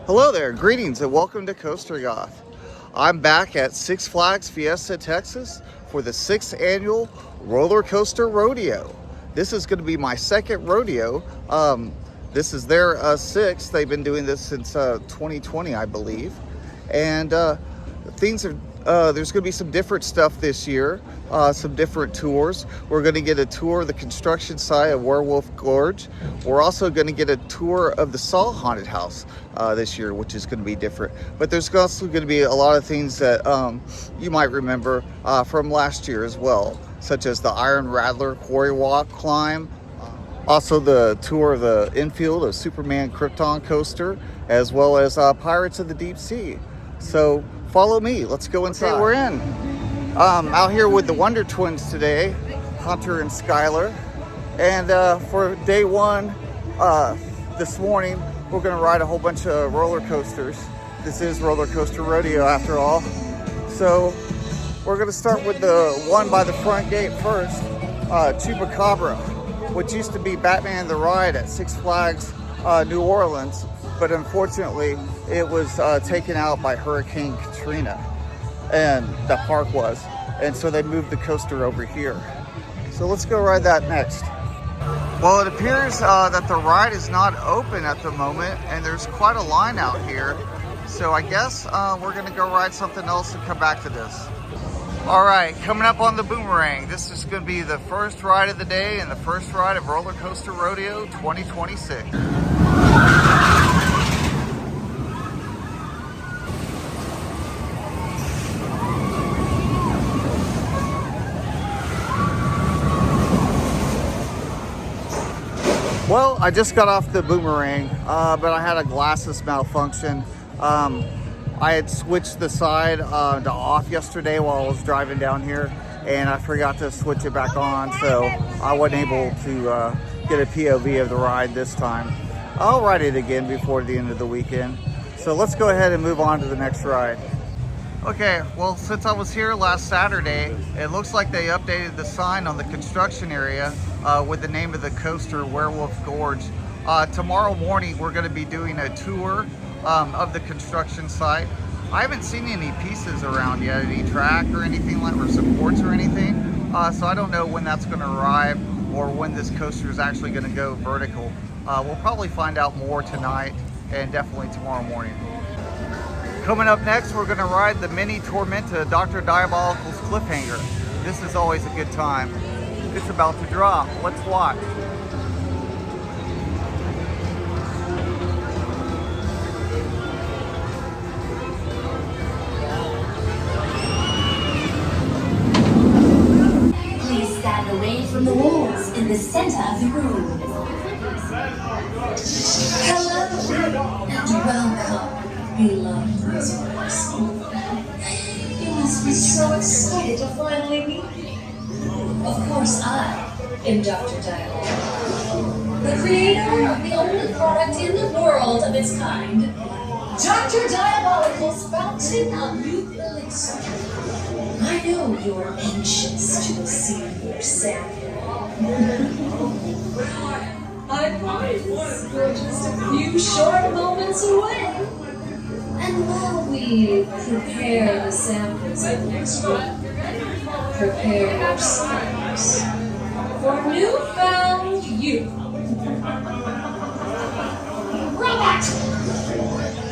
Hello there, greetings and welcome to Coaster Goth. I'm back at Six Flags Fiesta, Texas for the 6th annual roller coaster rodeo. This is going to be my second rodeo. This is their 6th. They've been doing this since 2020, I believe. And things are there's going to be some different stuff this year, some different tours. We're going to get a tour of the construction site of Werewolf Gorge. We're also going to get a tour of the Saw Haunted House this year, which is going to be different. But there's also going to be a lot of things that you might remember from last year as well, such as the Iron Rattler Quarry Walk climb, also the tour of the infield of Superman Krypton coaster, as well as Pirates of the Deep Sea. So follow me, let's go inside. Okay, we're in. Out here with the Wonder Twins today, Hunter and Skylar. And for day one, this morning, we're gonna ride a whole bunch of roller coasters. This is roller coaster rodeo after all. So we're gonna start with the one by the front gate first, Chupacabra, which used to be Batman the Ride at Six Flags New Orleans, but unfortunately it was taken out by Hurricane Katrina, and the park was, and so they moved the coaster over here. So let's go ride that next. Well, it appears that the ride is not open at the moment, and there's quite a line out here, so I guess we're gonna go ride something else and come back to this. All right, coming up on the Boomerang. This is gonna be the first ride of the day and the first ride of Roller Coaster Rodeo 2026. Well, I just got off the Boomerang, but I had a glasses malfunction. I had switched the side to off yesterday while I was driving down here, and I forgot to switch it back on, so I wasn't able to get a POV of the ride this time. I'll ride it again before the end of the weekend. So let's go ahead and move on to the next ride. Okay, well, since I was here last Saturday, it looks like they updated the sign on the construction area with the name of the coaster, Werewolf Gorge. Tomorrow morning, we're gonna be doing a tour of the construction site. I haven't seen any pieces around yet, any track or anything like, or supports or anything. So I don't know when that's gonna arrive or when this coaster is actually gonna go vertical. We'll probably find out more tonight and definitely tomorrow morning. Coming up next, we're gonna ride the Mini Tormenta Dr. Diabolical's Cliffhanger. This is always a good time. It's about to drop. Let's watch. Please stand away from the walls in the center of the room. Hello and welcome, beloved visitors. You must be so excited to finally meet me. Of course, I am Dr. Diabolical, the creator of the only product in the world of its kind, Dr. Diabolical's Fountain of Youth Elixir. I know you're anxious to receive your sample. I promise we're just a few short moments away. And while we prepare the samples of next week, prepare yourselves for newfound youth. Robot!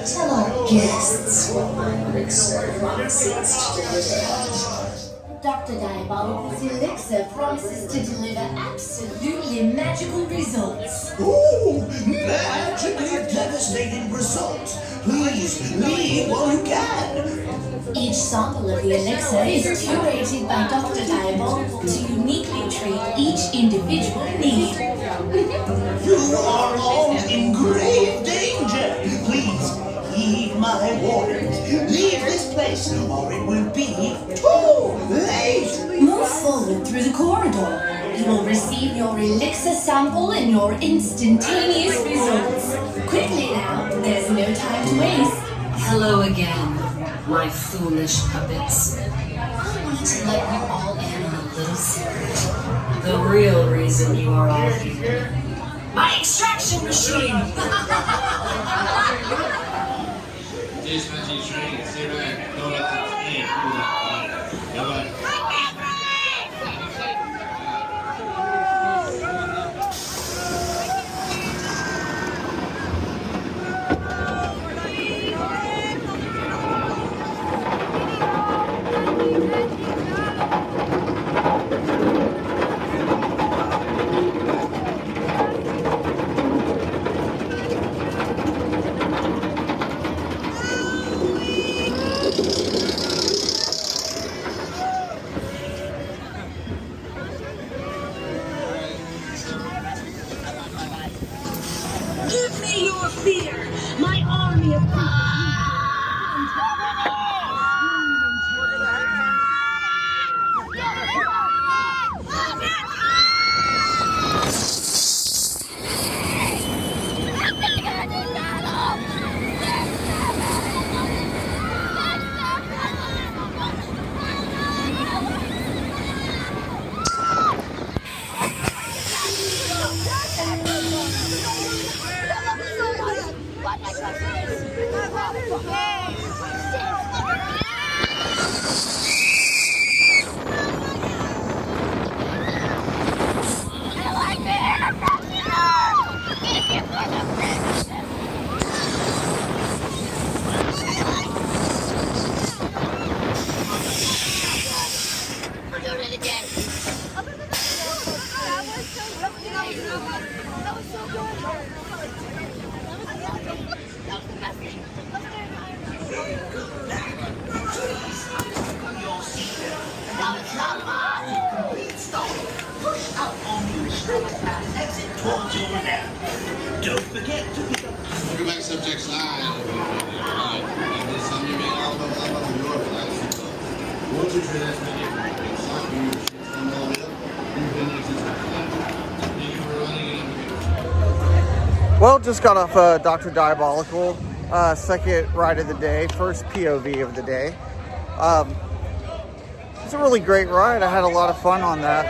Tell our guests what my elixir promises to deliver. Dr. Diabolical's elixir promises to deliver absolutely magical results. Ooh, magically devastating results. Please, leave while you can. Each sample of the elixir is curated by Dr. Diabolical to uniquely treat each individual need. You are all in grave danger. Please, heed my warnings. Leave this place or it will be too late. Move forward through the corridor. You will receive your elixir sample and your instantaneous results. Quickly now, there's no time to waste. Hello again, my foolish puppets. I want to let you all in on a little secret. The real reason you are all here. My extraction machine! Dispatching train, stay back, go back to the train. Bye bye. Give me your fear, my army of Don't forget to pick up. Welcome back, subjects 9. Alright, and this time you're being all about your flights. What's your transportation? Thank you for running in. Well, just got off Dr. Diabolical, second ride of the day, first POV of the day. It's a really great ride. I had a lot of fun on that.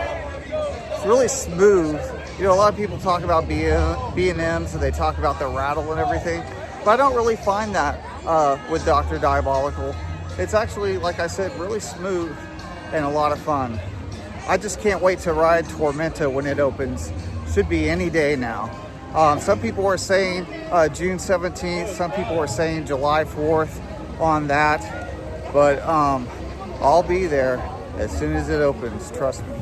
It's really smooth. You know, a lot of people talk about B&Ms and they talk about the rattle and everything, but I don't really find that with Dr. Diabolical. It's actually, like I said, really smooth and a lot of fun. I just can't wait to ride Tormenta when it opens. Should be any day now. Some people are saying June 17th, some people are saying July 4th on that, but I'll be there as soon as it opens, trust me.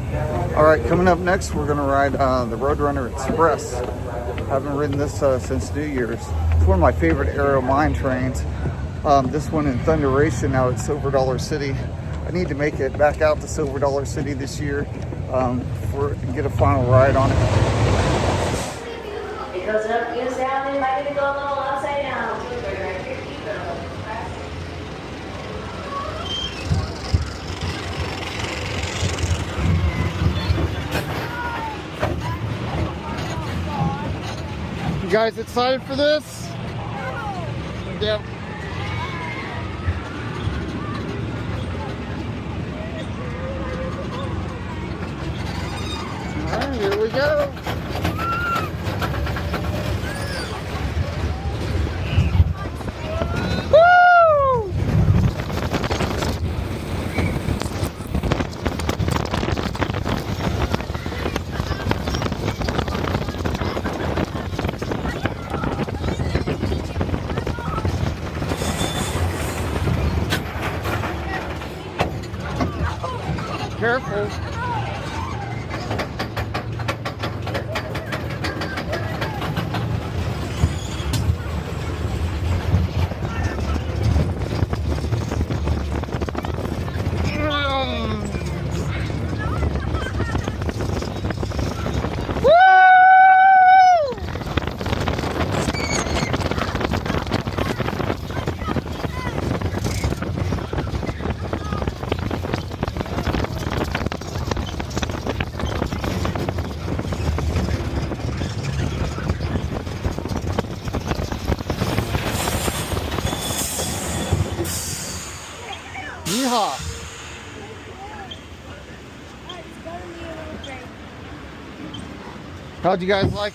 All right, coming up next, we're gonna ride the Roadrunner Express. Haven't ridden this since New Year's. It's one of my favorite Aero mine trains. This one in Thunderation out at Silver Dollar City. I need to make it back out to Silver Dollar City this year and get a final ride on it. It goes up, goes down, and might even go a little upside down. Right here, keep it. You guys excited for this? Yep. All right, here we go. Careful. Yeehaw! How'd you guys like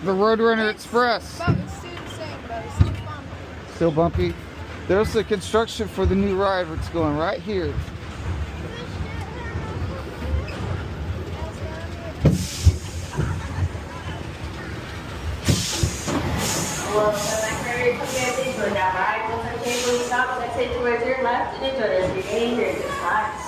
the Roadrunner Express? But it's still the same, but it's still fun. Still bumpy? There's the construction for the new ride, it's going right here. Well, the primary community for that ride was a cable stop and exit towards your left and enjoy the remainder of your flights.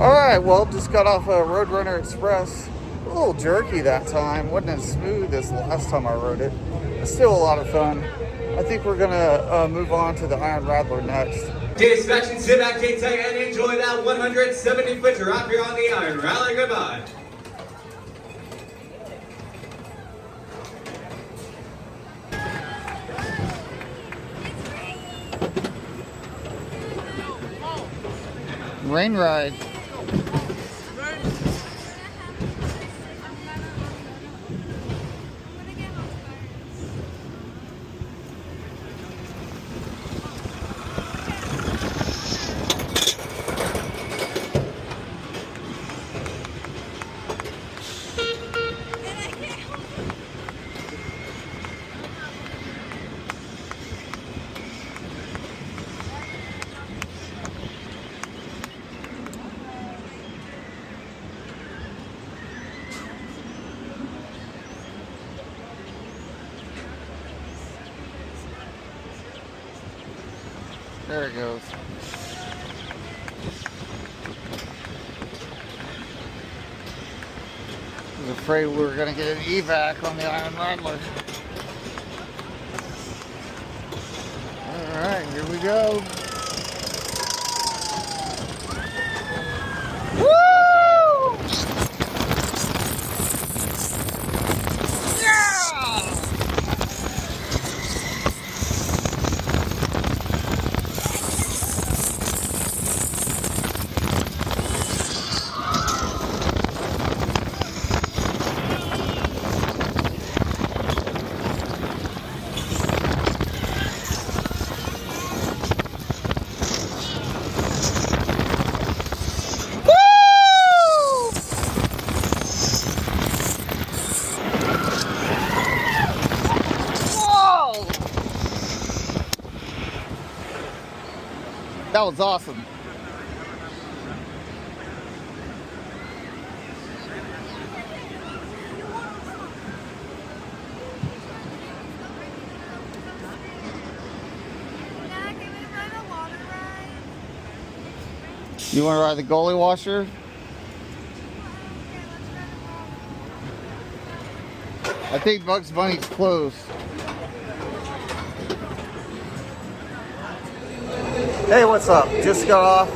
Alright, well, just got off a Roadrunner Express. A little jerky that time. Wasn't as smooth as the last time I rode it. But still a lot of fun. I think we're gonna move on to the Iron Rattler next. Dispatching, sit back, take tight, and enjoy that 170-foot drop here on the Iron Rattler. Goodbye. Rain ride. There it goes. I was afraid we were going to get an evac on the Iron Rattler. Alright, here we go. Woo! Yeah! That was awesome. You want to ride the goalie washer? I think Bugs Bunny's closed. Hey, what's up? Just got off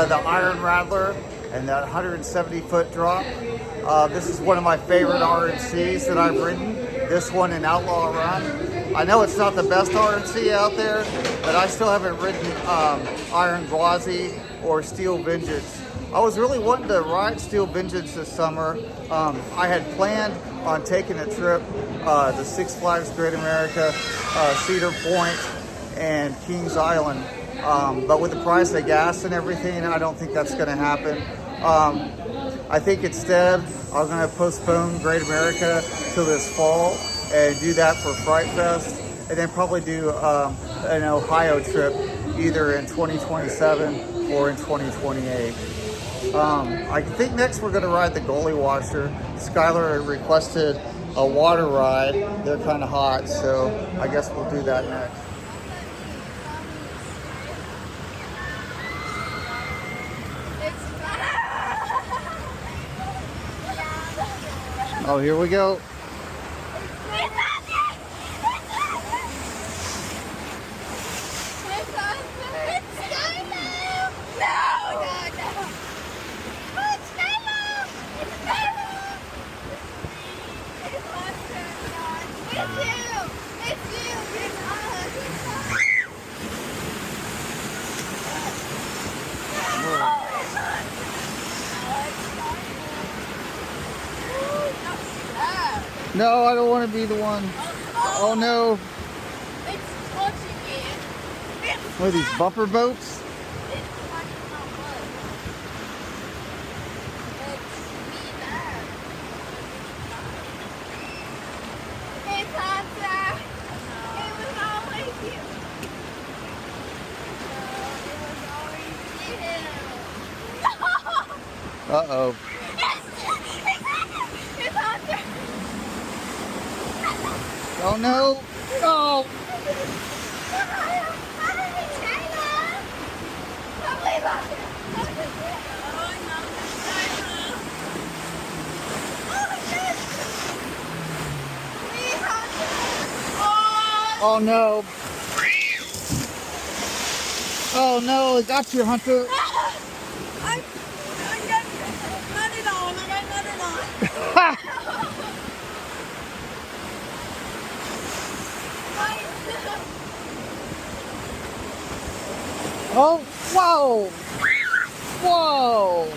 the Iron Rattler and that 170-foot drop. This is one of my favorite RNCs that I've ridden. This one in Outlaw Run. I know it's not the best RNC out there, but I still haven't ridden Iron Gwazi or Steel Vengeance. I was really wanting to ride Steel Vengeance this summer. I had planned on taking a trip to Six Flags Great America, Cedar Point, and Kings Island. But with the price of gas and everything, I don't think that's going to happen. I think instead, I'm going to postpone Great America till this fall and do that for Fright Fest, and then probably do an Ohio trip either in 2027 or in 2028. I think next we're going to ride the goalie washer. Skylar requested a water ride. They're kind of hot, so I guess we'll do that next. Oh, here we go. No, I don't want to be the one. Oh no. It's touching it. What are these, bumper boats? Uh-oh. It's Hunter. Oh no! Oh! Oh no! Oh no! It got you, Hunter! I got nutted on. I got nutted on. Oh! Whoa! Whoa!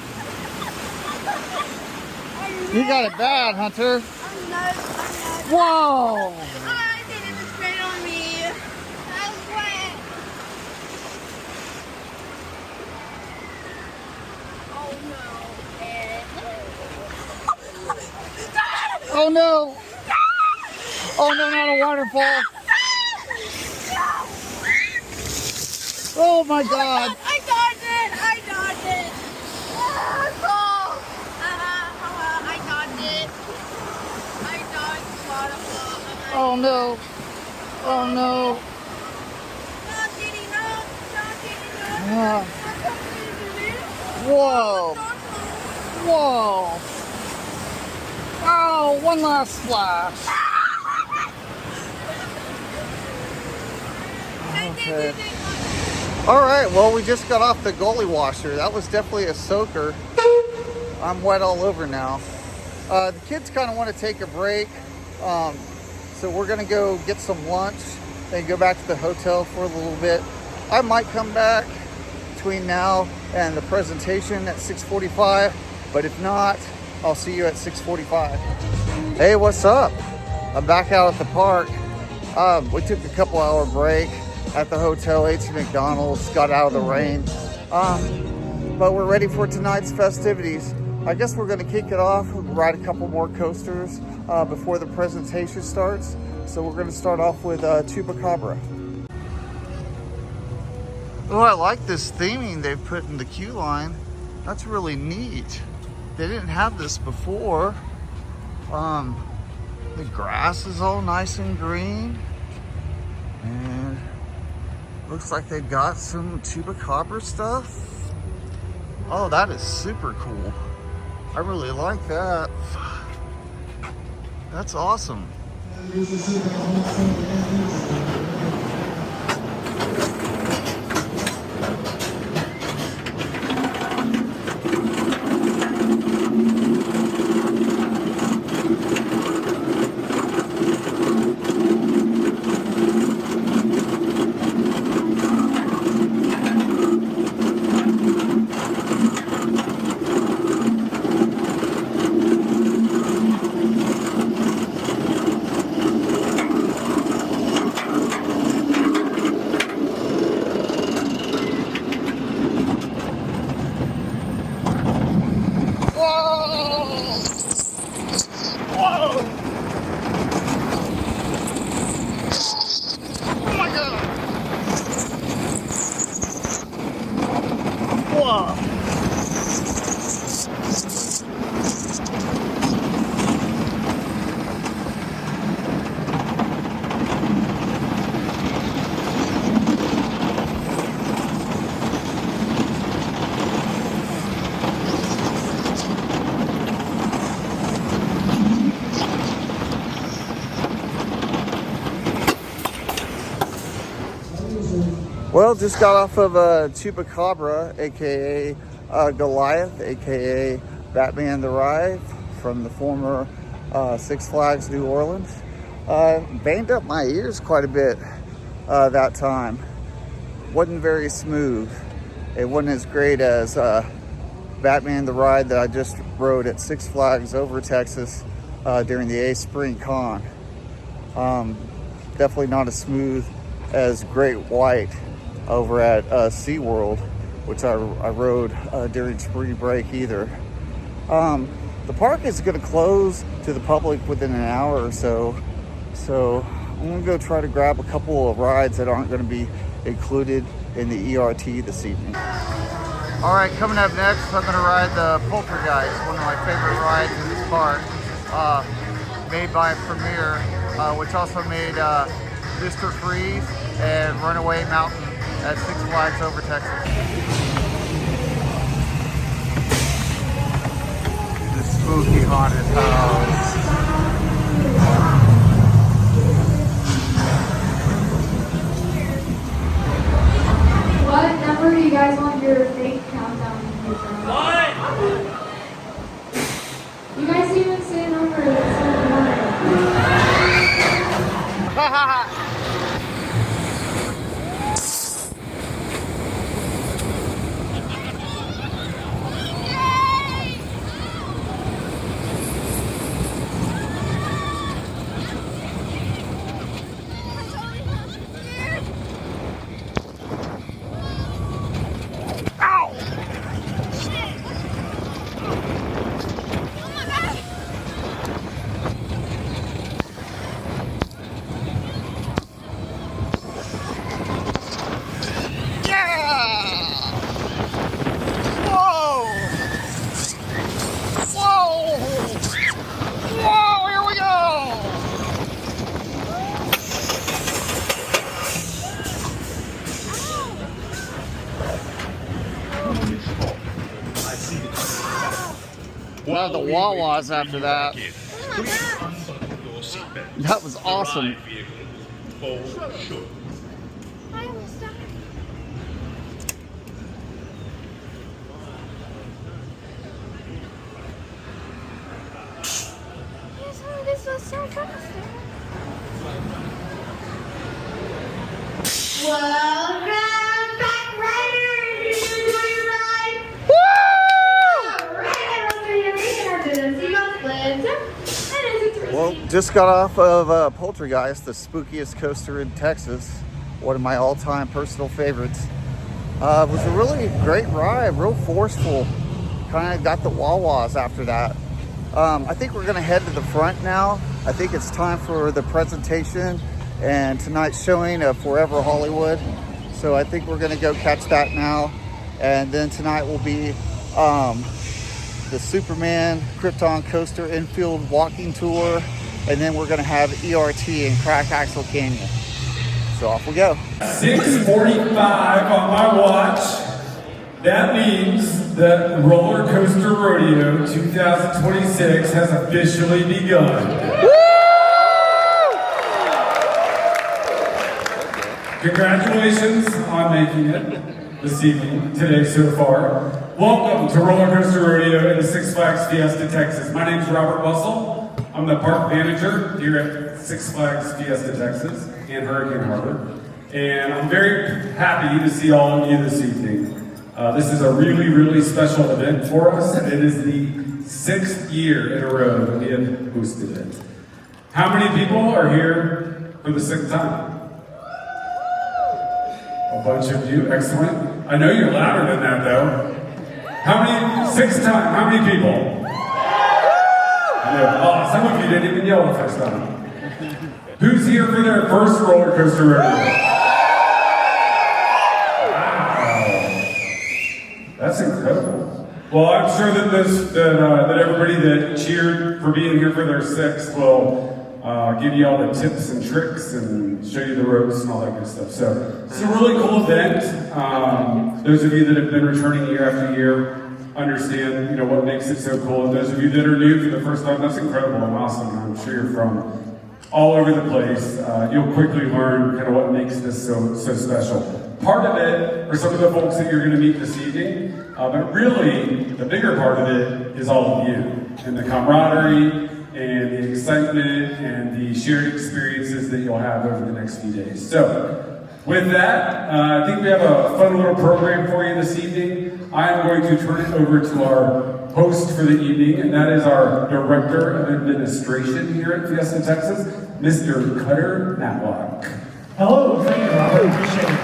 You got it bad, Hunter. I'm nuts. Whoa! I think it was straight on me. I'm wet. Oh no. Oh no! Oh no, not a waterfall! Oh my God! I dodged it. I dodged it. I dodged it. I dodged the waterfall. Oh no! Oh no! No, Kitty, no. No, Kitty, no. Ah. I'm coming to you. Whoa! Whoa! Oh, one last splash. Okay. All right, well, we just got off the gully washer. That was definitely a soaker. I'm wet all over now. The kids kind of want to take a break. So we're gonna go get some lunch and go back to the hotel for a little bit. I might come back between now and the presentation at 6:45, but if not, I'll see you at 6:45. Hey, what's up? I'm back out at the park. We took a couple-hour break at the hotel, ate some McDonald's, got out of the rain. But we're ready for tonight's festivities. I guess we're gonna kick it off, ride a couple more coasters before the presentation starts. So we're gonna start off with Chupacabra. Oh, I like this theming they've put in the queue line. That's really neat. They didn't have this before. The grass is all nice and green. And looks like they've got some Chupacabra stuff. Oh, that is super cool. I really like that. That's awesome. Well, just got off of Chupacabra, aka Goliath, aka Batman the Ride from the former Six Flags New Orleans. Banged up my ears quite a bit that time. Wasn't very smooth. It wasn't as great as Batman the Ride that I just rode at Six Flags over Texas during the A Spring Con. Definitely not as smooth as Great White over at SeaWorld, which I rode during spring break either. The park is going to close to the public within an hour or so, so I'm going to go try to grab a couple of rides that aren't going to be included in the ERT this evening. All right, coming up next, I'm gonna ride the Poltergeist, one of my favorite rides in this park, made by Premier, which also made Mr. Freeze and Runaway Mountain at Six Flags Over Texas. The spooky haunted house. What number do you guys want your fake countdown to be from? You guys didn't even say a number. That's so boring. Wow, the Wawas after that. That was awesome. I almost died. This was so fast. Welcome back, riders! Did you enjoy your ride? Well, just got off of Poltergeist, the spookiest coaster in Texas. One of my all-time personal favorites. It was a really great ride, real forceful. Kind of got the wah-wahs after that. I think we're gonna head to the front now. I think it's time for the presentation and tonight's showing of Forever Hollywood. So I think we're gonna go catch that now. And then tonight will be the Superman Krypton Coaster infield walking tour, and then we're gonna have ERT in Crack Axle Canyon. So off we go. 6:45 on my watch. That means that Roller Coaster Rodeo 2026 has officially begun. Congratulations on making it this evening, today so far. Welcome to Roller Coaster Rodeo in the Six Flags Fiesta, Texas. My name is Robert Russell. I'm the park manager here at Six Flags Fiesta, Texas, and Hurricane Harbor. And I'm very happy to see all of you this evening. This is a really, really special event for us. It is the 6th year in a row that we have hosted it. How many people are here for the 6th time? A bunch of you, excellent. I know you're louder than that though. How many, 6th time, how many people? Yeah. Oh, some of you didn't even yell the first time. Who's here for their first roller coaster rodeo? That's incredible. Well, I'm sure that that everybody that cheered for being here for their 6th will give you all the tips and tricks and show you the ropes and all that good stuff. So it's a really cool event. Those of you that have been returning year after year understand, what makes it so cool. And those of you that are new for the first time, that's incredible and awesome. I'm sure you're from all over the place. You'll quickly learn kind of what makes this so special. Part of it are some of the folks that you're going to meet this evening, but really the bigger part of it is all of you and the camaraderie and the excitement and the shared experiences that you'll have over the next few days. So with that, I think we have a fun little program for you this evening. I am going to turn it over to our host for the evening, and that is our Director of Administration here at Fiesta, Texas, Mr. Cutter Matlock. Hello, thank you, Robert. Appreciate it.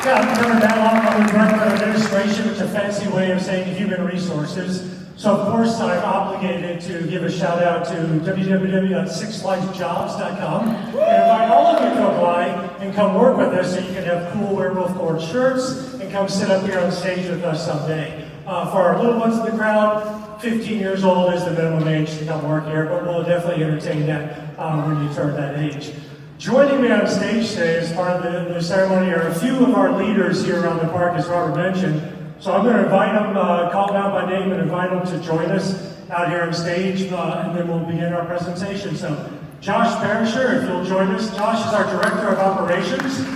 Yeah, I'm Cutter Matlock. I'm the Director of Administration, which is a fancy way of saying Human Resources. So of course I'm obligated to give a shout out to www.sixflagsjobs.com and invite all of you to apply and come work with us so you can have cool Werewolf Gorge shirts and come sit up here on stage with us someday. For our little ones in the crowd, 15 years old is the minimum age to come work here, but we'll definitely entertain that when you turn that age. Joining me on stage today as part of the ceremony are a few of our leaders here around the park, as Robert mentioned. So I'm going to invite them, call them out by name and invite them to join us out here on stage, and then we'll begin our presentation. So Josh Perisher, if you'll join us. Josh is our Director of Operations.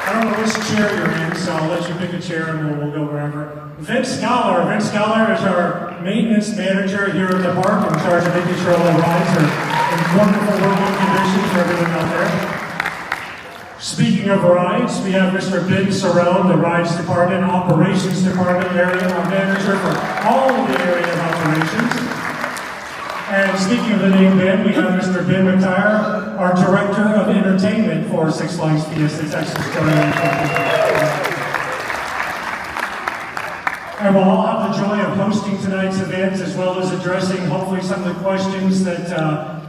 I don't know which chair you're in, so I'll let you pick a chair and we'll go wherever. Vince Scholar. Vince Scholar is our maintenance manager here at the park, in charge of making sure all the rides are in wonderful working conditions for everyone out there. Speaking of rides, we have Mr. Ben Cerrone, the rides department, operations department area manager for all of the area of operations. And speaking of the name Ben, we have Mr. Ben McTire, our director of entertainment for Six Flags Fiesta Texas. And we'll all have the joy of hosting tonight's event, as well as addressing hopefully some of the questions that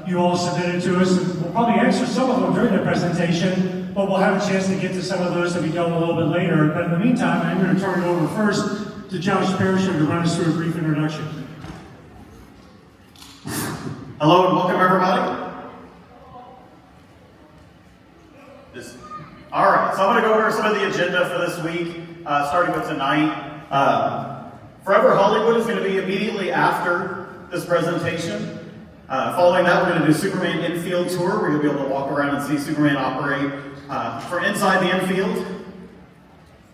you all submitted to us. We'll probably answer some of them during the presentation, but we'll have a chance to get to some of those that we don't a little bit later. But in the meantime, I'm going to turn it over first to Josh Perisher to run us through a brief introduction. Hello and welcome, everybody. All right, so I'm going to go over some of the agenda for this week, starting with tonight. Forever Hollywood is going to be immediately after this presentation. Following that, we're going to do Superman infield tour, where you'll be able to walk around and see Superman operate from inside the infield.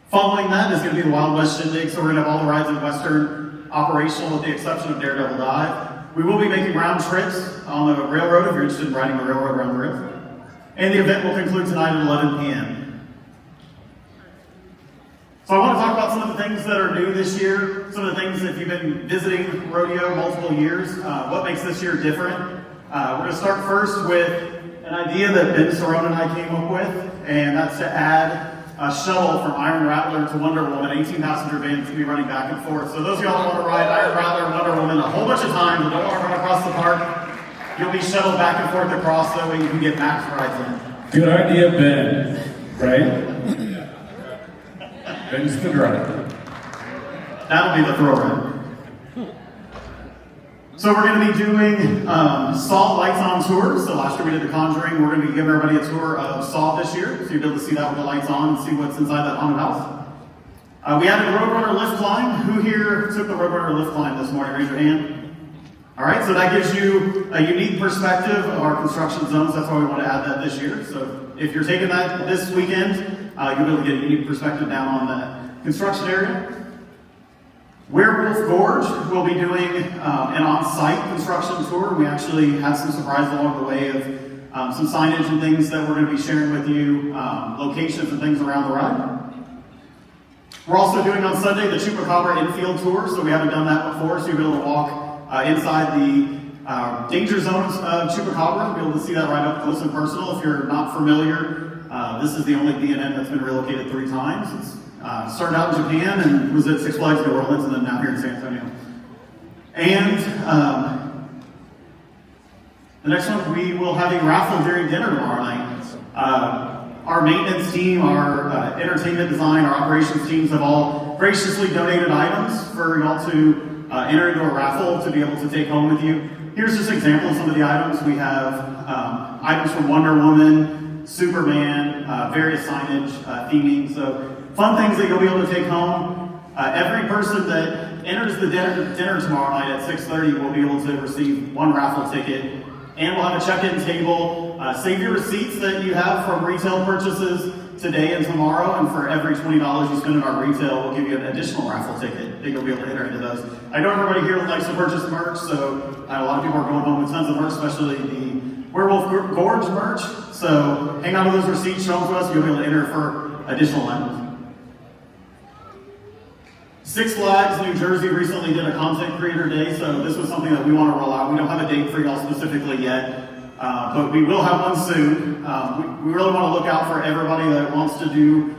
Following that is going to be the Wild West Shindig, so we're going to have all the rides in Western operational with the exception of Daredevil Dive. We will be making round trips on the railroad if you're interested in riding the railroad around the river. And the event will conclude tonight at 11 p.m. So I want to talk about some of the things that are new this year, some of the things if you've been visiting Rodeo multiple years, what makes this year different. We're going to start first with an idea that Ben Cerrone and I came up with, and that's to add a shuttle from Iron Rattler to Wonder Woman, 18-passenger van to be running back and forth. So those of y'all that want to ride Iron Rattler and Wonder Woman a whole bunch of times and don't want to run across the park, you'll be shuttled back and forth across, that way you can get max rides in. Good idea, Ben, right? Ben's the driver. That'll be the throw ride. So we're going to be doing Saw Lights On tours. So last year we did The Conjuring. We're going to be giving everybody a tour of Saw this year. So you'll be able to see that with the lights on and see what's inside that haunted house. We added Roadrunner lift climb. Who here took the Roadrunner lift climb this morning? Raise your hand. All right, so that gives you a unique perspective of our construction zones. That's why we want to add that this year. So if you're taking that this weekend, you'll be able to get a unique perspective down on the construction area. Werewolf Gorge will be doing an on-site construction tour. We actually have some surprises along the way of some signage and things that we're going to be sharing with you, locations and things around the ride. We're also doing on Sunday the Chupacabra infield tour, so we haven't done that before, so you'll be able to walk inside the danger zones of Chupacabra. You'll be able to see that right up close and personal. If you're not familiar, this is the only B&M that's been relocated 3 times. It's started out in Japan and was at Six Flags New Orleans and then now here in San Antonio. And the next one, we will have a raffle during dinner tomorrow night. Our maintenance team, our entertainment design, our operations teams have all graciously donated items for y'all to enter into a raffle to be able to take home with you. Here's just an example of some of the items. We have items from Wonder Woman, Superman, various signage, theming. So fun things that you'll be able to take home. Every person that enters the dinner tomorrow night at 6:30 will be able to receive 1 raffle ticket. And we'll have a check-in table. Save your receipts that you have from retail purchases today and tomorrow, and for every $20 you spend in our retail, we'll give you an additional raffle ticket that you'll be able to enter into those. I know everybody here likes to purchase merch, so a lot of people are going home with tons of merch, especially the Werewolf Gorge merch. So hang on to those receipts, show them to us, you'll be able to enter for additional items. Six Flags New Jersey recently did a content creator day, so this was something that we want to roll out. We don't have a date for y'all specifically yet, but we will have one soon. We really want to look out for everybody that wants to do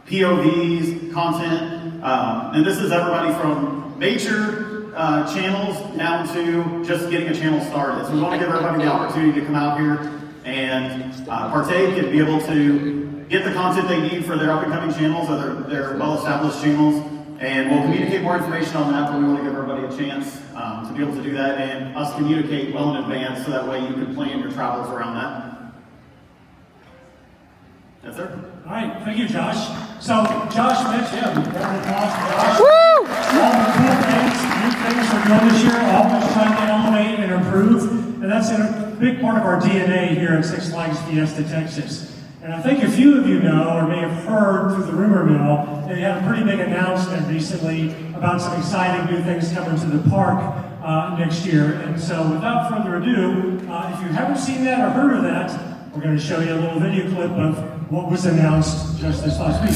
POVs, content, And this is everybody from major channels down to just getting a channel started. So we want to give everybody the opportunity to come out here and partake and be able to get the content they need for their up-and-coming channels or their well-established channels. And we'll communicate more information on that, but we want to give everybody a chance to be able to do that and us communicate well in advance so that way you can plan your travels around that. Yes, sir. All right, thank you, Josh. So, Josh mentioned, Josh. Woo! All the cool things, new things we're doing this year, always trying to elevate and improve, and that's a big part of our DNA here at Six Flags Fiesta, Texas. And I think a few of you know, or may have heard through the rumor mill, they had a pretty big announcement recently about some exciting new things coming to the park next year. And so, without further ado, if you haven't seen that or heard of that, we're going to show you a little video clip of what was announced just this last week.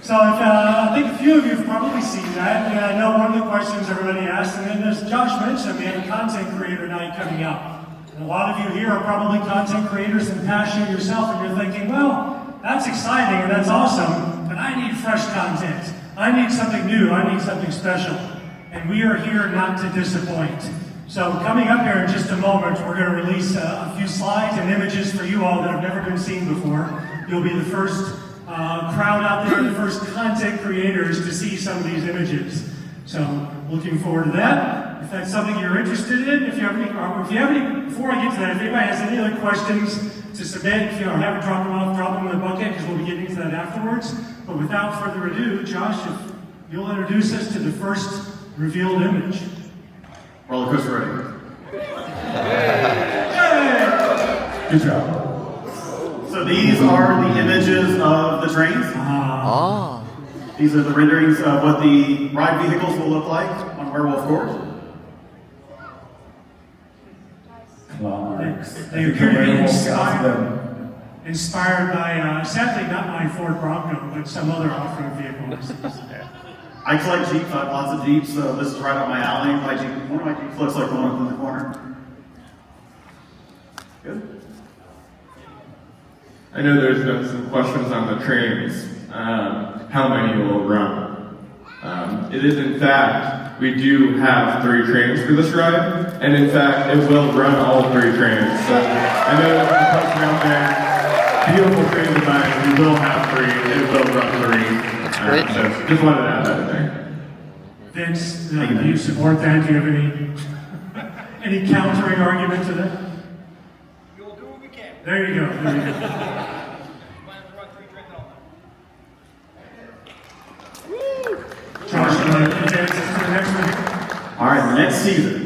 So I think a few of you have probably seen that, and I know one of the questions everybody asks, and then as Josh mentioned, we have a content creator night coming up. And a lot of you here are probably content creators and passionate yourself, and you're thinking, well, that's exciting and that's awesome, but I need fresh content. I need something new, I need something special. And we are here not to disappoint. So coming up here in just a moment, we're going to release a few slides and images for you all that have never been seen before. You'll be the first crowd out there, the first content creators to see some of these images. So looking forward to that. If that's something you're interested in, if you have any, before I get to that, if anybody has any other questions to submit, if you haven't dropped them off, drop them in the bucket because we'll be getting to that afterwards. But without further ado, Josh, if you'll introduce us to the first revealed image. Roller coaster ready. Good job. So these are the images of the trains. These are the renderings of what the ride vehicles will look like on Werewolf Gorge. They appear to be inspired by, sadly not my Ford Bronco, but some other off-road vehicle. I collect Jeeps, I have lots of Jeeps, so this is right up my alley. One of my Jeeps looks like the one up in the corner. Good. I know there's been some questions on the trains, how many will run. It is in fact, we do have 3 trains for this ride, and in fact, it will run all 3 trains. So I know there's a question out there, beautiful train design, we will have 3, it will run 3. So just wanted to add that in there. Vince, do you support that? Do you have any countering argument to that? We'll do what we can. There you go. There you go. Josh, you want to advance us to the next one? All right, the next season.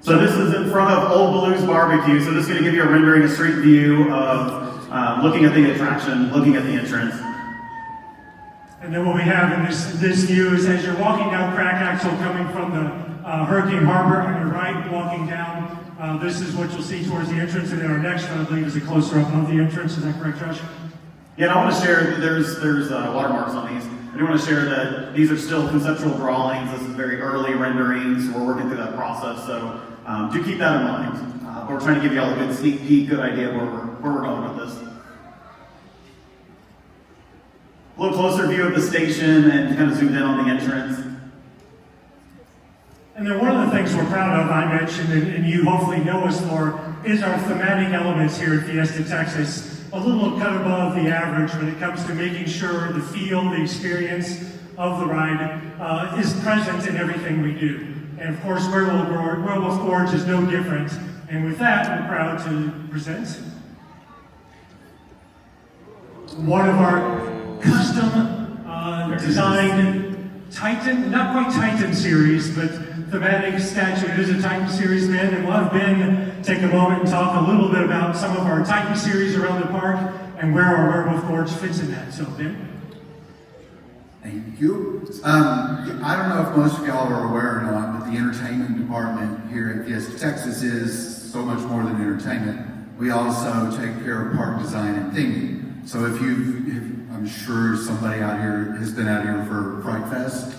So this is in front front of Old Baloo's Barbecue. So this is going to give you a rendering, a street view of looking at the attraction, looking at the entrance. And then what we have in this view is as you're walking down Crack Axle coming from the Hurricane Harbor on your right, walking down, this is what you'll see towards the entrance, and then our next one, I believe, is a closer up of the entrance. Is that correct, Josh? Yeah, and I want to share, there's watermarks on these. I do want to share that these are still conceptual drawings. This is very early renderings. We're working through that process, so do keep that in mind. But we're trying to give you all a good sneak peek, good idea where we're going with this. A little closer view of the station and kind of zoomed in on the entrance. And then one of the things we're proud of, I mentioned, and you hopefully know us for, is our thematic elements here at Fiesta, Texas. A little cut above the average when it comes to making sure the feel, the experience of the ride is present in everything we do. And of course, Werewolf Gorge is no different. And with that, we're proud to present one of our custom designed Titan, not quite Titan series, but thematic statue. It is a Titan series, Ben, and we'll have Ben take a moment and talk a little bit about some of our Titan series around the park and where our Werewolf Gorge fits in that. So, Ben? Thank you. I don't know if most of y'all are aware or not, but the entertainment department here at Fiesta, Texas is so much more than entertainment. We also take care of park design and theming. So if I'm sure somebody out here has been out here for Fright Fest,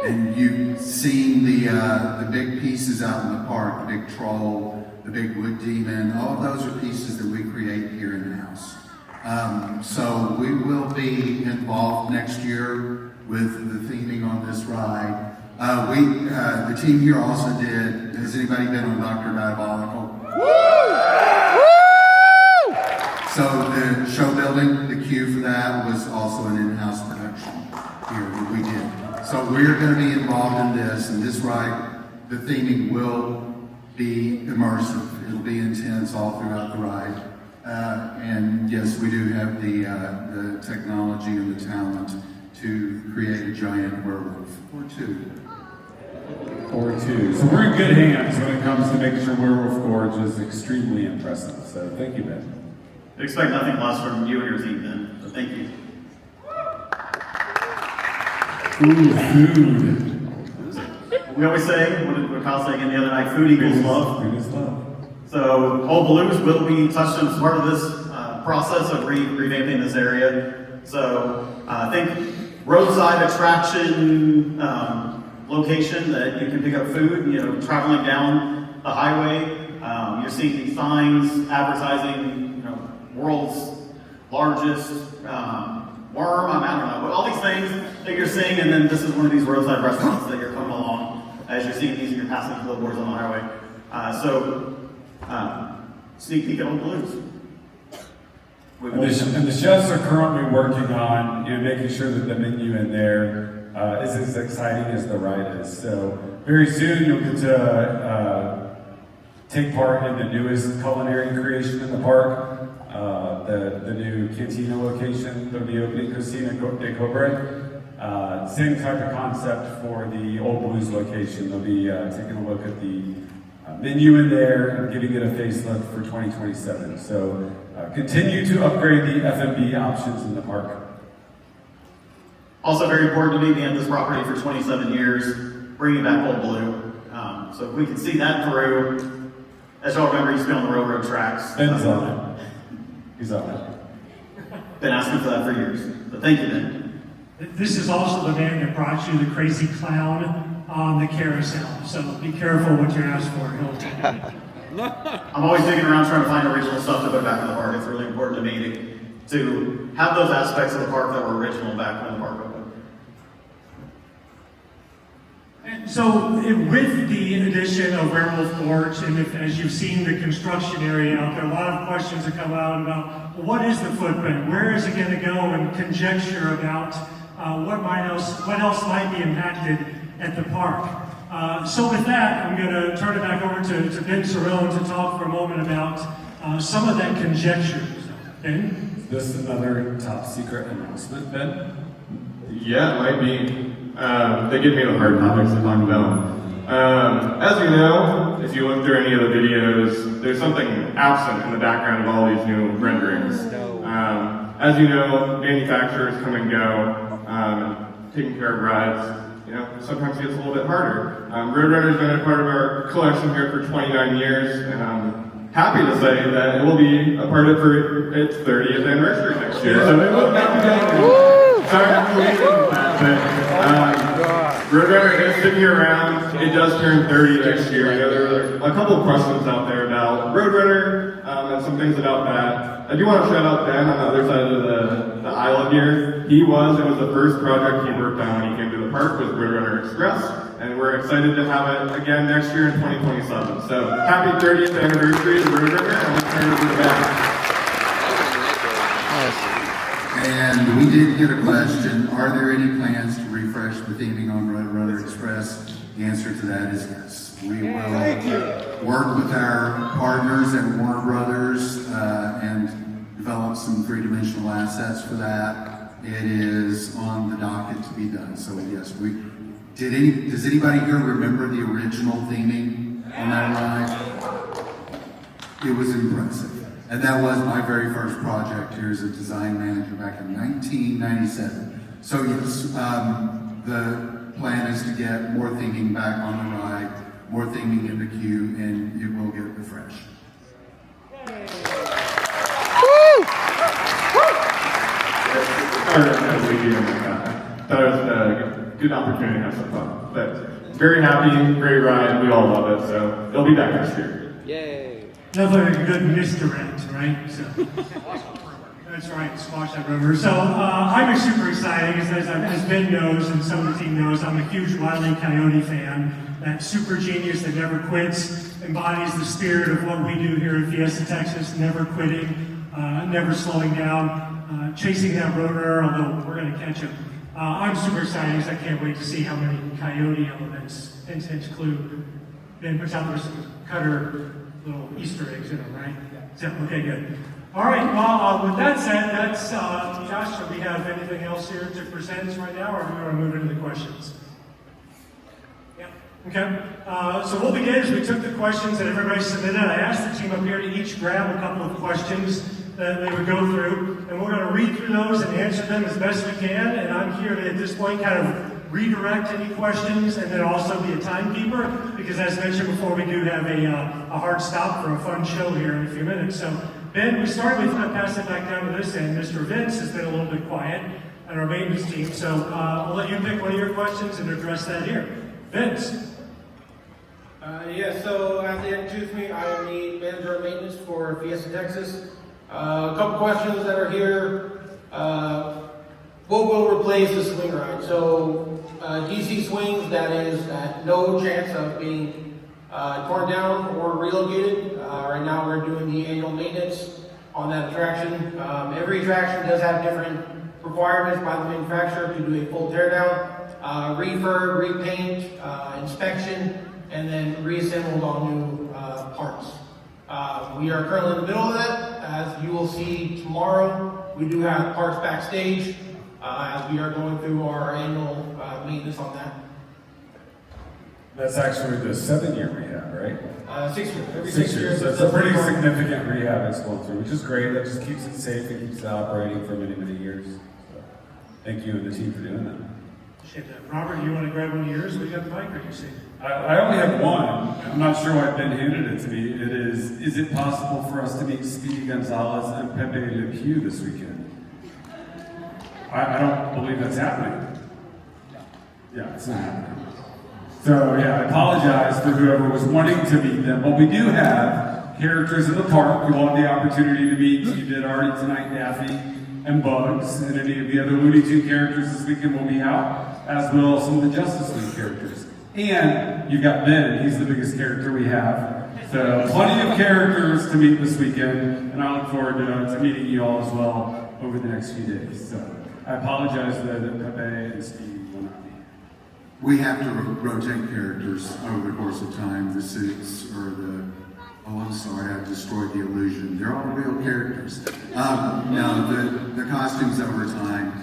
and you've seen the big pieces out in the park, the big troll, the big wood demon, all of those are pieces that we create here in-house. So we will be involved next year with the theming on this ride. The team here also did, has anybody been on Dr. Diabolical? So the show building, the cue for that was also an in-house production here that we did. So we're going to be involved in this, and this ride, the theming will be immersive. It'll be intense all throughout the ride. And yes, we do have the technology and the talent to create a giant werewolf or two. So we're in good hands when it comes to making sure Werewolf Gorge is extremely impressive. So thank you, Ben. Expect nothing less from you and your team, Ben. So thank you. Ooh, food. We always say, what did Kyle say again the other night? Food equals love. Food is love. So Old Balloons will be touched as part of this process of revamping this area. So I think roadside attraction location that you can pick up food, traveling down the highway. You're seeing these signs advertising, world's largest worm, I don't know, but all these things that you're seeing, and then this is one of these roadside restaurants that you're coming along as you're seeing these and you're passing billboards on the highway. Sneak peek at Old Blues. And the chefs are currently working on making sure that the menu in there is as exciting as the ride is. So very soon you'll get to take part in the newest culinary creation in the park. The new Cantina location that'll be opening, Cocina de Cobre. Same type of concept for the Old Blues location. They'll be taking a look at the menu in there and giving it a facelift for 2027. So continue to upgrade the F&B options in the park. Also very important to me, being at this property for 27 years, bringing back Old Blue. So if we can see that through, as y'all remember, he used to be on the railroad tracks. Ben's on it. He's on it. Been asking for that for years. But thank you, Ben. This is also the man that brought you the crazy clown on the carousel. So be careful what you ask for. I'm always digging around trying to find original stuff to put back in the park. It's really important to me to have those aspects of the park that were original back when the park opened. And so with the addition of Werewolf Gorge, and as you've seen the construction area out there, a lot of questions have come out about what is the footprint, where is it going to go, and conjecture about what else might be impacted at the park. So with that, I'm going to turn it back over to Ben Cerrone to talk for a moment about some of that conjecture. Ben? Is this another top secret announcement, Ben? Yeah, it might be. They give me the hard topics to talk about. As you know, if you look through any of the videos, there's something absent in the background of all these new renderings. As you know, manufacturers come and go, taking care of rides, sometimes gets a little bit harder. Roadrunner's been a part of our collection here for 29 years, and I'm happy to say that it will be a part of its 30th anniversary next year. So it will not be going. Sorry, I'm leaving that, but Roadrunner is sticking around. It does turn 30 next year. There are a couple of questions out there about Roadrunner and some things about that. I do want to shout out Ben on the other side of the island here. It was the first project he worked on when he came to the park was Roadrunner Express, and we're excited to have it again next year in 2027. So happy 30th anniversary to Roadrunner, and let's turn it to the back. And we did get a question, are there any plans to refresh the theming on Roadrunner Express? The answer to that is yes. We will work with our partners at Warner Brothers and develop some three-dimensional assets for that. It is on the docket to be done. So yes, does anybody here remember the original theming on that ride? It was impressive. And that was my very first project here as a design manager back in 1997. So yes, the plan is to get more theming back on the ride, more theming in the queue, and it will get refreshed. That was a good opportunity to have some fun. But very happy, great ride, we all love it, so it'll be back next year. Yay! Nothing like a good misdirect, right? So that's right, squash that rumor. So I'm super excited, as Ben knows and some of the team knows, I'm a huge Wile E. Coyote fan. That super genius that never quits, embodies the spirit of what we do here at Fiesta, Texas, never quitting, never slowing down, chasing that roadrunner, although we're going to catch him. I'm super excited because I can't wait to see how many coyote elements Intense Clue. Ben puts out those cutter little Easter eggs in them, right? So, okay, good. All right, well, with that said, that's, Josh, do we have anything else here to present right now, or do we want to move into the questions? Yeah, okay. So what we did is we took the questions that everybody submitted. I asked the team up here to each grab a couple of questions that they would go through, and we're going to read through those and answer them as best we can, and I'm here to, at this point, kind of redirect any questions and then also be a timekeeper, because as mentioned before, we do have a hard stop for a fun show here in a few minutes. So, Ben, we started with, I'm going to pass it back down to this end. Mr. Vince has been a little bit quiet on our maintenance team, so I'll let you pick one of your questions and address that here. Vince. Yeah, so as they introduced me, I am the manager of maintenance for Fiesta, Texas. A couple questions that are here. What will replace the swing ride? So DC swings that is at no chance of being torn down or relocated. Right now we're doing the annual maintenance on that attraction. Every attraction does have different requirements by the manufacturer to do a full teardown, refurb, repaint, inspection, and then reassembled all new parts. We are currently in the middle of that. As you will see tomorrow, we do have parts backstage as we are going through our annual maintenance on that. That's actually the 7-year rehab, right? 6 years. Every 6 years. That's a pretty significant rehab that's going through, which is great. That just keeps it safe and keeps it operating for many, many years. So, thank you and the team for doing that. Appreciate that. Robert, you want to grab one of yours? We got the mic, or you see? I only have one. I'm not sure why Ben handed it to me. It is it possible for us to meet Speedy Gonzalez and Pepe Le Pew this weekend? I don't believe that's happening. Yeah, it's not happening. So yeah, I apologize for whoever was wanting to meet them, but we do have characters in the park who want the opportunity to meet. You did already tonight, Daffy and Bugs, and any of the other Looney Tunes characters this weekend will be out, as will some of the Justice League characters. And you've got Ben, he's the biggest character we have. So plenty of characters to meet this weekend, and I look forward to meeting you all as well over the next few days. So I apologize that Pepe and Steve will not be. We have to rotate characters over the course of time. The suits or I'm sorry, I've destroyed the illusion. They're all real characters. No, the costumes over time,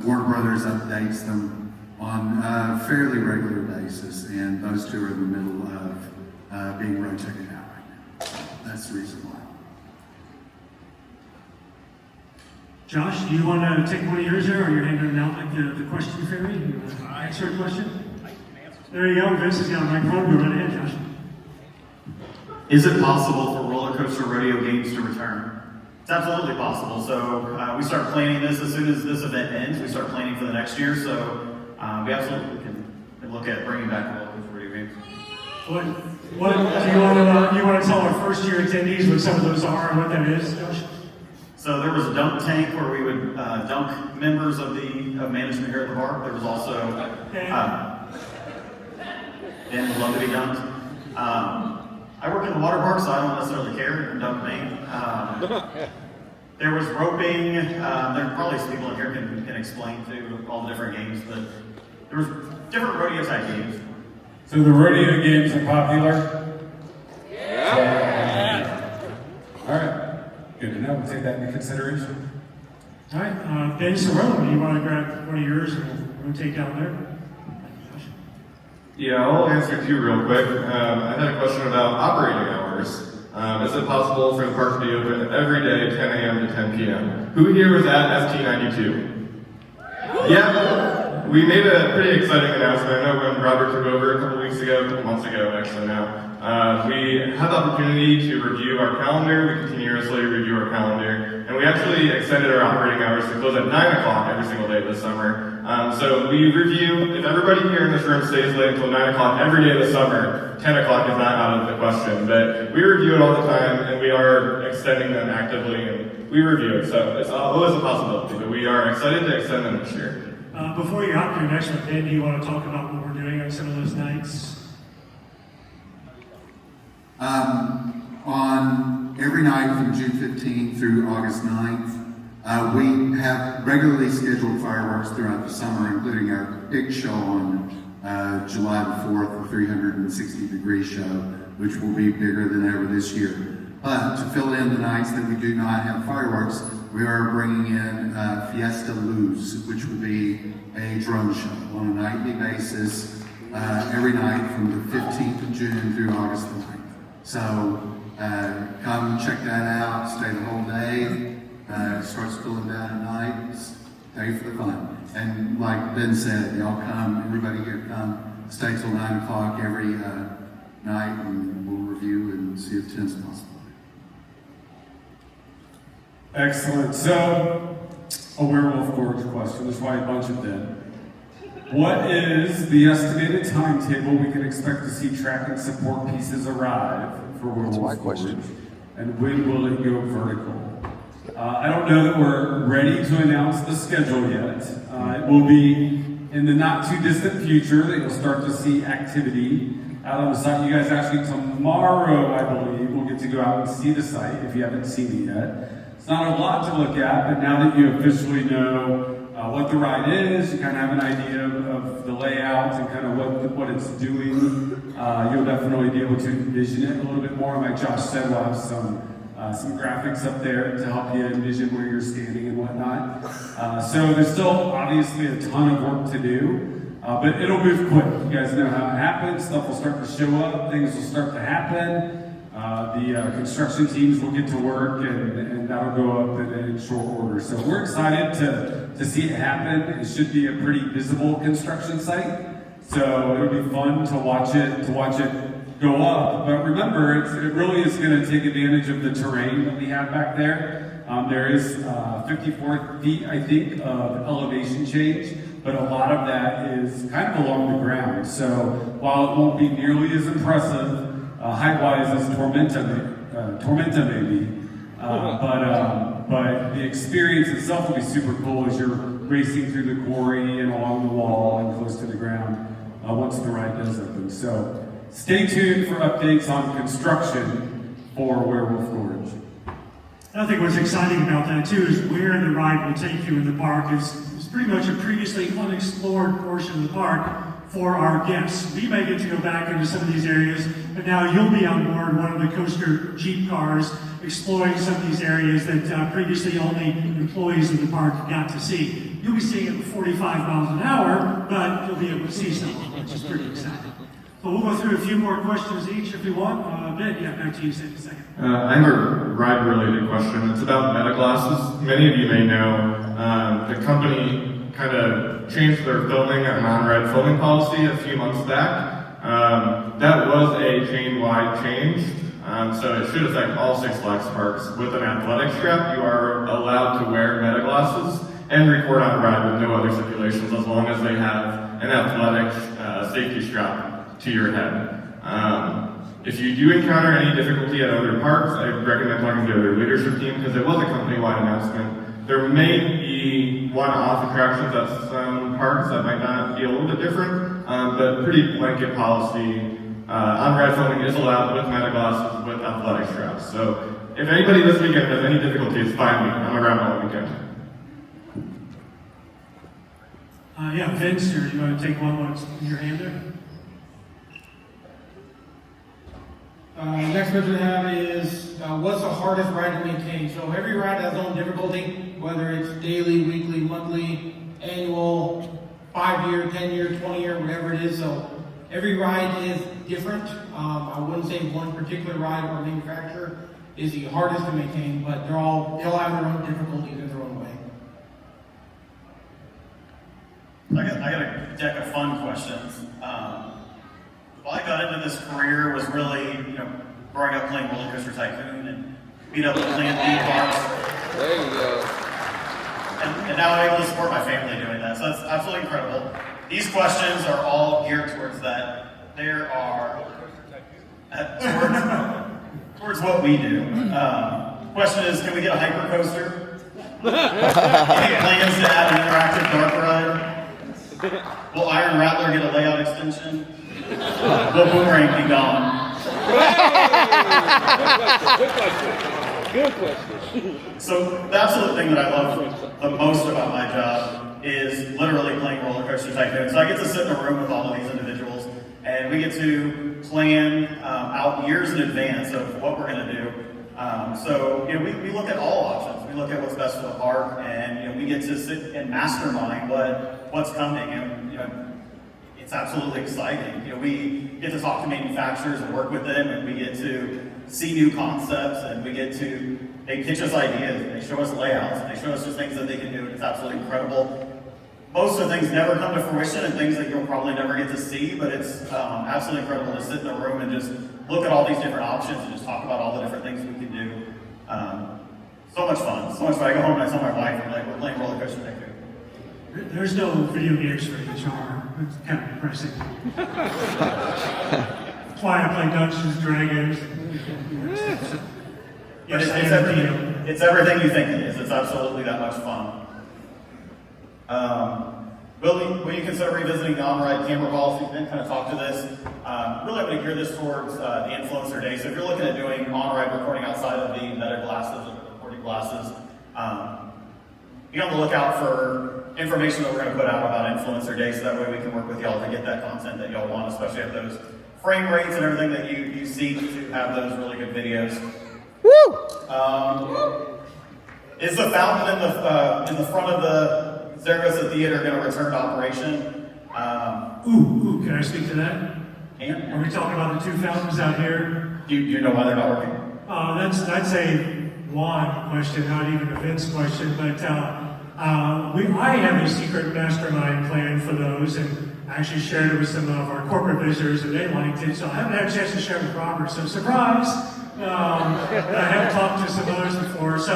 Warner Brothers updates them on a fairly regular basis, and those two are in the middle of being rotated out right now. That's the reason why. Josh, do you want to take one of yours there, or you're handing it out like the question fairy? You want to answer a question? There you go. Vince has got a microphone. Go right ahead, Josh. Is it possible for roller coaster rodeo games to return? It's absolutely possible. So we start planning this as soon as this event ends. We start planning for the next year. So we absolutely can look at bringing back roller coaster rodeo games. What do you want to tell our first year attendees what some of those are and what that is, Josh? So there was a dunk tank where we would dunk members of management here at the bar. There was also Ben would love to be dunked. I work in the water park, so I don't necessarily care. You can dunk me. There was roping. There are probably some people in here can explain to all the different games, but there was different rodeo type games. So the rodeo games are popular? Yeah. All right. Good to know. We'll take that into consideration. All right. Ben Cerrone, do you want to grab one of yours and we'll take down there? Yeah, I'll answer two real quick. I had a question about operating hours. Is it possible for the park to be open every day, 10 a.m. to 10 p.m.? Who here was at ST92? Yeah, we made a pretty exciting announcement. I know when Robert took over a couple months ago actually now. We had the opportunity to review our calendar. We continuously review our calendar. And we actually extended our operating hours to close at 9 o'clock every single day this summer. So we review, if everybody here in this room stays late until 9 o'clock every day this summer, 10 o'clock is not out of the question. But we review it all the time, and we are extending them actively, and we review it. So it's always a possibility, but we are excited to extend them this year. Before you hop to your next one, Ben, do you want to talk about what we're doing on some of those nights? On every night from June 15th through August 9th, we have regularly scheduled fireworks throughout the summer, including our big show on July the 4th, the 360-degree show, which will be bigger than ever this year. But to fill in the nights that we do not have fireworks, we are bringing in Fiesta Luz, which will be a drone show on a nightly basis, every night from the 15th of June through August the 9th. So come check that out, stay the whole day. Starts cooling down at night, stay for the fun. And like Ben said, y'all come, everybody here come, stay till 9 o'clock every night, and we'll review and see if 10's possible. Excellent. So, a Werewolf Gorge question. There's probably a bunch of them. What is the estimated timetable we can expect to see track and support pieces arrive for Werewolf Gorge? And when will it go vertical? I don't know that we're ready to announce the schedule yet. It will be in the not too distant future that you'll start to see activity out on the site. You guys actually tomorrow, I believe, will get to go out and see the site if you haven't seen it yet. It's not a lot to look at, but now that you officially know what the ride is, you kind of have an idea of the layout and kind of what it's doing, you'll definitely be able to envision it a little bit more. Like Josh said, we'll have some graphics up there to help you envision where you're standing and whatnot. So there's still obviously a ton of work to do, but it'll move quick. You guys know how it happens. Stuff will start to show up. Things will start to happen. The construction teams will get to work, and that'll go up in short order. So we're excited to see it happen. It should be a pretty visible construction site. So it'll be fun to watch it go up. But remember, it really is going to take advantage of the terrain that we have back there. There is 54 feet, I think, of elevation change, but a lot of that is kind of along the ground. So while it won't be nearly as impressive height-wise as Tormenta may be, but the experience itself will be super cool as you're racing through the quarry and along the wall and close to the ground once the ride does open. So stay tuned for updates on construction for Werewolf Gorge. I think what's exciting about that too is where the ride will take you in the park is pretty much a previously unexplored portion of the park for our guests. We may get to go back into some of these areas, but now you'll be on board one of the coaster Jeep cars exploring some of these areas that previously only employees of the park got to see. You'll be seeing it at 45 miles an hour, but you'll be able to see something, which is pretty exciting. So we'll go through a few more questions each if you want. Ben, yeah, back to you in a second. I have a ride-related question. It's about meta glasses. Many of you may know the company kind of changed their filming and non-ride filming policy a few months back. That was a chain-wide change, so it should affect all Six Flags parks. With an athletic strap, you are allowed to wear meta glasses and record on ride with no other stipulations as long as they have an athletic safety strap to your head. If you do encounter any difficulty at other parks, I recommend talking to their leadership team because it was a company-wide announcement. There may be one-off attractions at some parks that might not be a little bit different, but pretty blanket policy. On-ride filming is allowed with meta glasses with athletic straps. So if anybody this weekend has any difficulties, find me. I'm around all weekend. Yeah, Vince, here, you want to take one what's in your hand there? Next question I have is, what's the hardest ride to maintain? So every ride has its own difficulty, whether it's daily, weekly, monthly, annual, 5-year, 10-year, 20-year, whatever it is. So every ride is different. I wouldn't say one particular ride or manufacturer is the hardest to maintain, but they'll have their own difficulties in their own way. I got a deck of fun questions. Well, I got into this career was really, growing up playing Roller Coaster Tycoon and beat up the Plan B parks. There you go. And now I'm able to support my family doing that, so that's absolutely incredible. These questions are all geared towards that. There are towards what we do. Question is, can we get a hyper coaster? Any plans to add an interactive dark ride? Will Iron Rattler get a layout extension? Will Boomerang be gone? Good question. So the absolute thing that I love the most about my job is literally playing Roller Coaster Tycoon. So I get to sit in a room with all of these individuals, and we get to plan out years in advance of what we're going to do. So we look at all options. We look at what's best for the park, and we get to sit and mastermind what's coming. And it's absolutely exciting. We get to talk to manufacturers and work with them, and we get to see new concepts, and they pitch us ideas, and they show us layouts, and they show us just things that they can do, and it's absolutely incredible. Most of the things never come to fruition and things that you'll probably never get to see, but it's absolutely incredible to sit in a room and just look at all these different options and just talk about all the different things we can do. So much fun. So much fun. I go home and I tell my wife, I'm like, we're playing Roller Coaster Tycoon. There's no video games for HR. It's kind of depressing. That's why I play Dungeons and Dragons. But it's everything you think it is. It's absolutely that much fun. Will you consider revisiting the on-ride camera policy? Then kind of talk to this. Really, I'm going to gear this towards the influencer day. So if you're looking at doing on-ride recording outside of the meta glasses or recording glasses, be on the lookout for information that we're going to put out about influencer day, so that way we can work with y'all to get that content that y'all want, especially at those frame rates and everything that you seek to have those really good videos. Woo! Is the fountain in the front of the Zaragoza Theater going to return to operation? Can I speak to that? Are we talking about the two fountains out here? Do you know why they're not working? That's a Juan question, not even a Vince question, but I have a secret mastermind plan for those, and I actually shared it with some of our corporate visitors, and they liked it, so I haven't had a chance to share it with Robert, so surprise! I have talked to some others before, so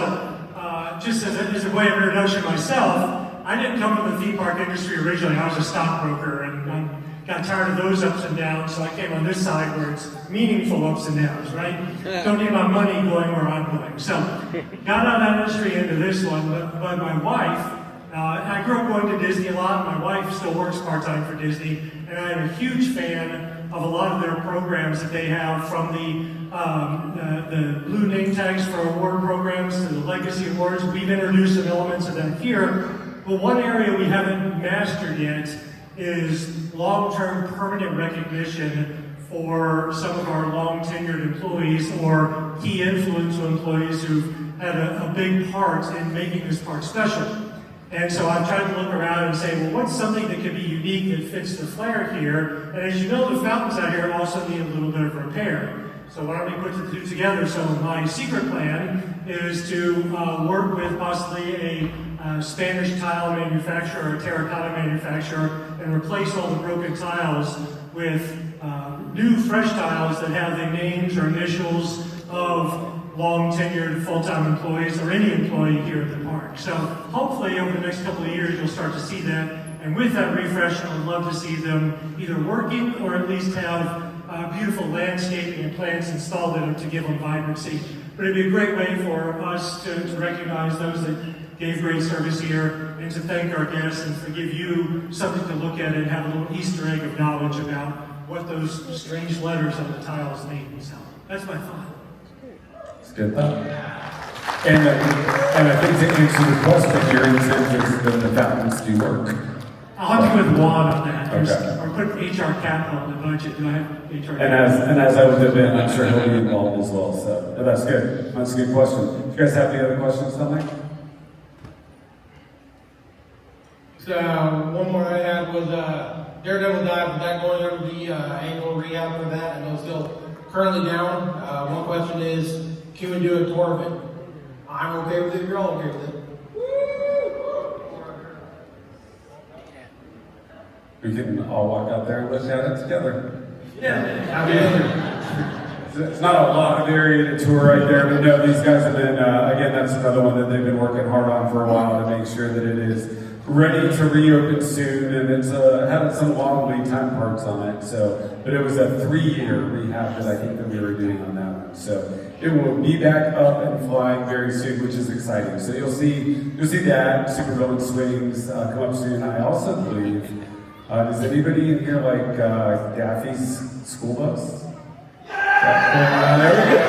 just as a way of introduction myself, I didn't come from the theme park industry originally. I was a stockbroker, and I got tired of those ups and downs, so I came on this side where it's meaningful ups and downs, right? Don't need my money going where I'm going. So, got out of that industry into this one, but my wife, I grew up going to Disney a lot. My wife still works part-time for Disney, and I'm a huge fan of a lot of their programs that they have, from the blue name tags for award programs to the legacy awards. We've introduced some elements of that here. But one area we haven't mastered yet is long-term permanent recognition for some of our long-tenured employees or key influential employees who've had a big part in making this park special. And so I've tried to look around and say, well, what's something that could be unique that fits the flair here? And as you know, the fountains out here also need a little bit of repair. So why don't we put the two together? So my secret plan is to work with possibly a Spanish tile manufacturer or a terracotta manufacturer and replace all the broken tiles with new fresh tiles that have the names or initials of long-tenured full-time employees or any employee here at the park. So hopefully over the next couple of years you'll start to see that. And with that refresh, I would love to see them either working or at least have beautiful landscaping and plants installed in them to give them vibrancy. But it'd be a great way for us to recognize those that gave great service here and to thank our guests and to give you something to look at and have a little Easter egg of knowledge about what those strange letters on the tiles mean. So that's my thought. It's good thought. And I think to answer the question, your intent is that the fountains do work. I'll have to go with Juan on that. Okay. Or put HR capital in the budget. Do I have HR capital? And as I was at Ben, I'm sure he'll be involved as well. So that's good. That's a good question. Do you guys have any other questions down there? So one more I had was Daredevil dive. Is that going under the annual rehab for that? I know it's still currently down. One question is, can we do a tour of it? I'm okay with it. You're all okay with it. We can all walk out there and look at it together. It's not a lot of area to tour right there, but no, these guys have been, again, that's another one that they've been working hard on for a while to make sure that it is ready to reopen soon, and it's had some long lead time parts on it. So, but it was a 3-year rehab that I think that we were doing on that one. So it will be back up and flying very soon, which is exciting. So you'll see that supervillain swings come up soon. I also believe. Does anybody in here like Daffy's school bus? There we go.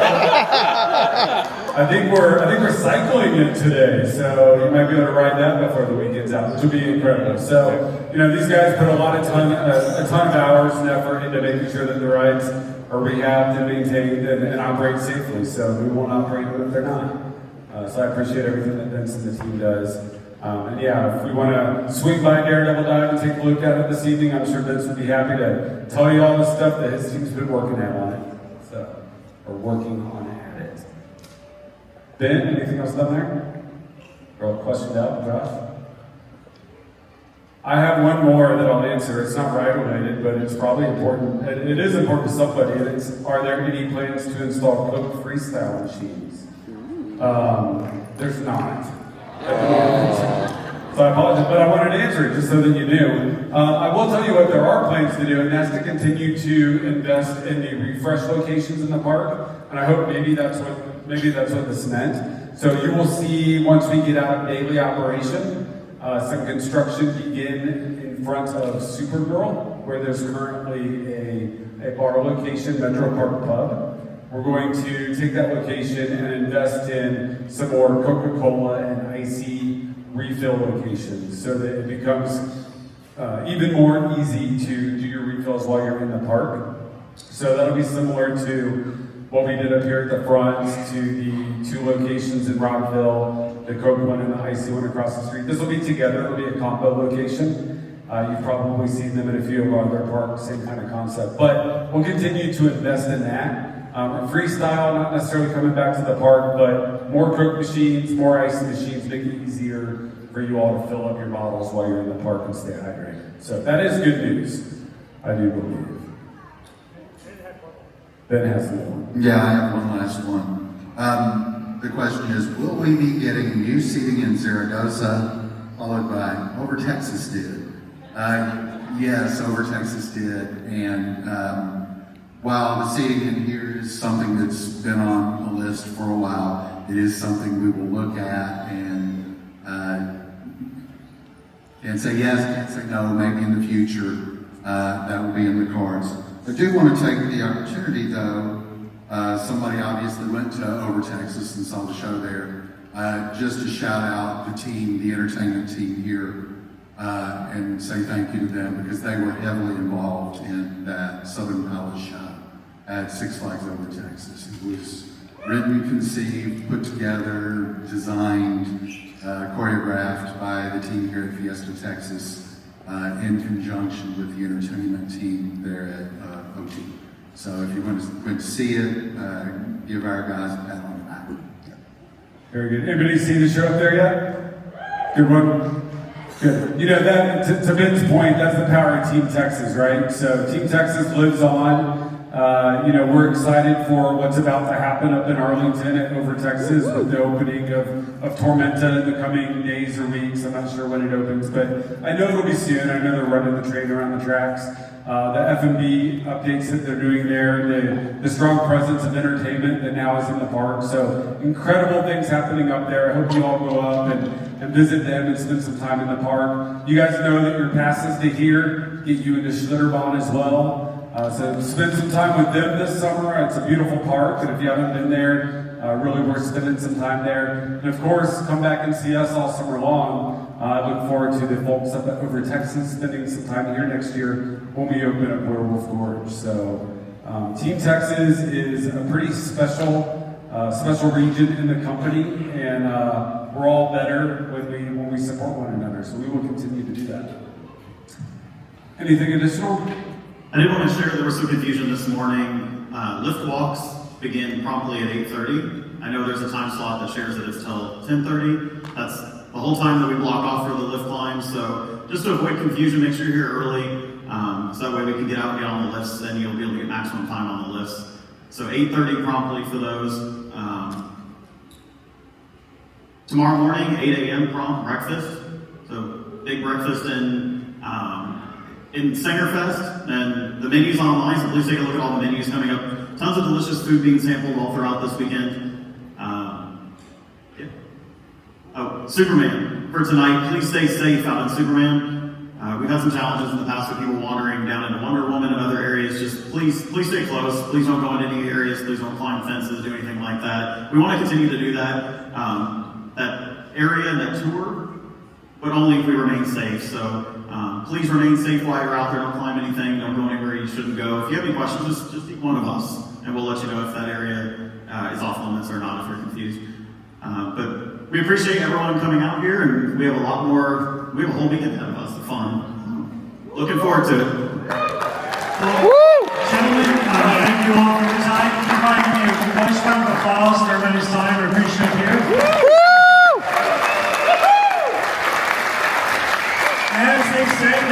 I think we're cycling it today, so you might be able to ride that before the weekend's out, which will be incredible. So, these guys put a ton of hours and effort into making sure that the rides are rehabbed and maintained and operate safely. So we won't operate them if they're not. So I appreciate everything that Vince and the team does. And yeah, if we want to swing by Daredevil Dive and take a look at it this evening, I'm sure Vince would be happy to tell you all the stuff that his team's been working on it. Working on it. Ben, anything else down there? Or questioned out, Josh? I have one more that I'll answer. It's not ride related, but it's probably important. It is important to somebody. And it's, are there any plans to install Coke freestyle machines? There's not. So I apologize, but I wanted to answer it just so that you knew. I will tell you what there are plans to do, and that's to continue to invest in the refresh locations in the park. And I hope maybe that's what this meant. So you will see once we get out of daily operation, some construction begin in front of Supergirl, where there's currently a bar location, Metro Park Pub. We're going to take that location and invest in some more Coca-Cola and icy refill locations so that it becomes even more easy to do your refills while you're in the park. So that'll be similar to what we did up here at the front, to the 2 locations in Rockville, the Coke one and the icy one across the street. This will be together, it'll be a combo location. You've probably seen them in a few of our other parks, same kind of concept. But we'll continue to invest in that. Freestyle, not necessarily coming back to the park, but more Coke machines, more ice machines, make it easier for you all to fill up your bottles while you're in the park and stay hydrated. So that is good news, I do believe. Ben has one. Yeah, I have one last one. The question is, will we be getting new seating in Zaragoza, followed by Over Texas did? Yes, Over Texas did, and while the seating in here is something that's been on the list for a while, it is something we will look at and say yes, can't say no, maybe in the future that will be in the cards. I do want to take the opportunity though, somebody obviously went to Over Texas and saw the show there, just to shout out the team, the entertainment team here, and say thank you to them because they were heavily involved in that Southern Palace show at Six Flags Over Texas. It was written, conceived, put together, designed, choreographed by the team here at Fiesta, Texas, in conjunction with the entertainment team there at OT. So if you went to see it, give our guys a pat on the back. Very good. Anybody see the show up there yet? Good one. Good. You know, that to Ben's point, that's the power of Team Texas, right? So Team Texas lives on. You know, we're excited for what's about to happen up in Arlington at Over Texas with the opening of Tormenta in the coming days or weeks. I'm not sure when it opens, but I know it'll be soon. I know they're running the train around the tracks. The F&B updates that they're doing there, the strong presence of entertainment that now is in the park. So incredible things happening up there. I hope you all go up and visit them and spend some time in the park. You guys know that your passes to here get you into Schlitterbahn as well. So spend some time with them this summer. It's a beautiful park, and if you haven't been there, really worth spending some time there. And of course, come back and see us all summer long. I look forward to the folks up at Over Texas spending some time here next year when we open up Werewolf Gorge. So Team Texas is a pretty special region in the company, and we're all better when we support one another. So we will continue to do that. Anything additional? I did want to share there was some confusion this morning. Lift walks begin promptly at 8:30. I know there's a time slot that shares that it's till 10:30. That's the whole time that we block off for the lift climb. So just to avoid confusion, make sure you're here early. So that way we can get out and get on the lifts, and you'll be able to get maximum time on the lifts. So 8:30 promptly for those. Tomorrow morning, 8 a.m. prompt breakfast. So big breakfast in Sangerfest, and the menu's online, so please take a look at all the menus coming up. Tons of delicious food being sampled all throughout this weekend. Oh, Superman for tonight. Please stay safe out in Superman. We've had some challenges in the past with people wandering down into Wonder Woman and other areas. Just please stay close. Please don't go into any areas. Please don't climb fences, do anything like that. We want to continue to do that, that area, that tour, but only if we remain safe. So please remain safe while you're out there. Don't climb anything. Don't go anywhere you shouldn't go. If you have any questions, just be one of us, and we'll let you know if that area is off limits or not if you're confused. But we appreciate everyone coming out here, and we have a lot more. We have a whole weekend ahead of us of fun. Looking forward to it. Gentlemen, thank you all for your time. Keep finding me a nice round of applause for everybody's time. We appreciate you. As they said,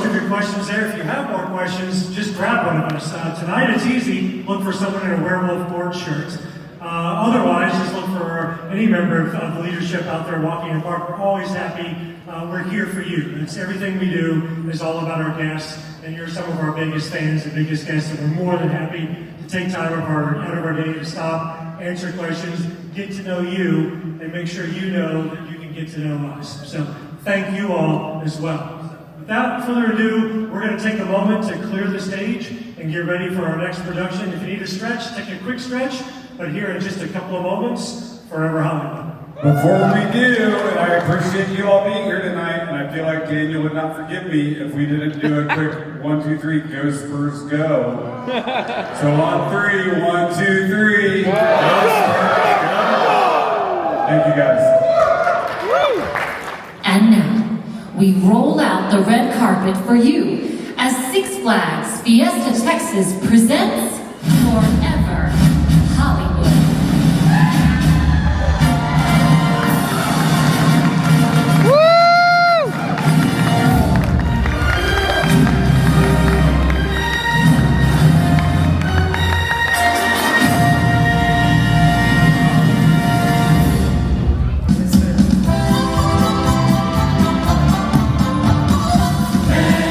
if your questions there, if you have more questions, just grab one of us. Tonight it's easy. Look for someone in a Werewolf Gorge shirt. Otherwise, just look for any member of the leadership out there walking in the park. We're always happy. We're here for you. It's everything we do is all about our guests, and you're some of our biggest fans and biggest guests, and we're more than happy to take time out of our day to stop, answer questions, get to know you, and make sure you know that you can get to know us. So thank you all as well. Without further ado, we're going to take a moment to clear the stage and get ready for our next production. If you need a stretch, take a quick stretch, but here in just a couple of moments, Forever Hollywood. Before we do, and I appreciate you all being here tonight, and I feel like Daniel would not forgive me if we didn't do a quick 1, 2, 3, go Spurs go. So on 3, 1, 2, 3, go Spurs go. Thank you guys. And now, we roll out the red carpet for you as Six Flags Fiesta Texas presents Forever Hollywood.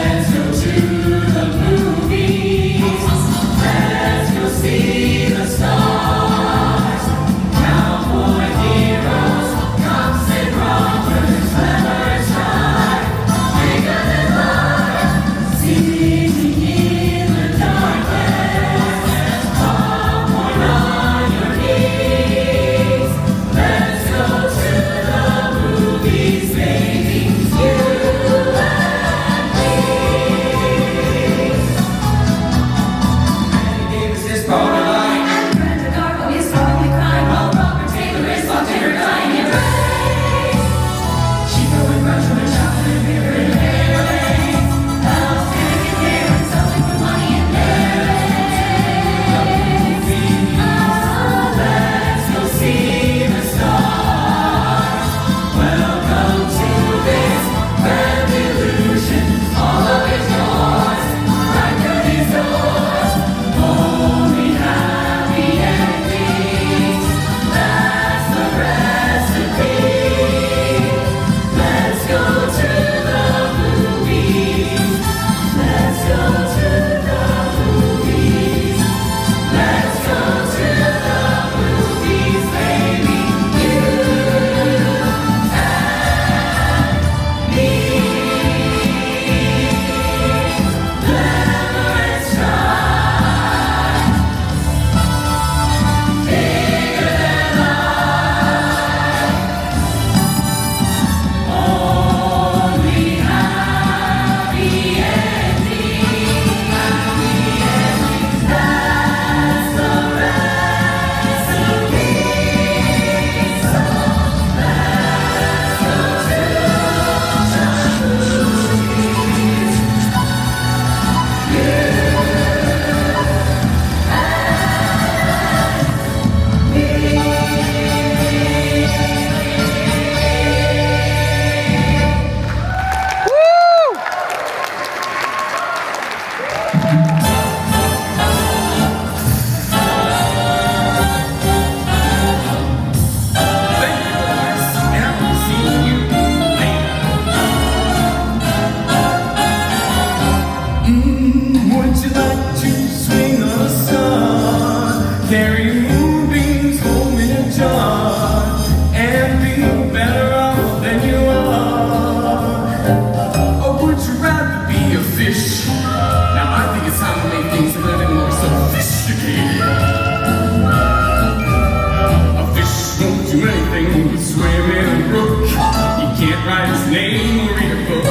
Let's go to the movies. Let's go see be a fish. Now I think it's time to make things a little bit more sophisticated. A fish won't do anything but swim in a brook. He can't write his name or read a book.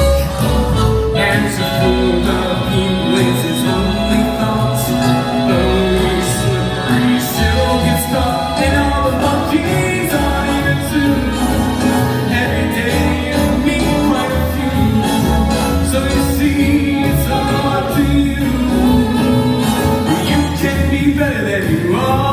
And to fool the people is his only thought. Though he's slippery, he still gets caught. And all the monkeys are even too. Every day you meet quite a few. So you see, it's all up to you. You can be better than you are.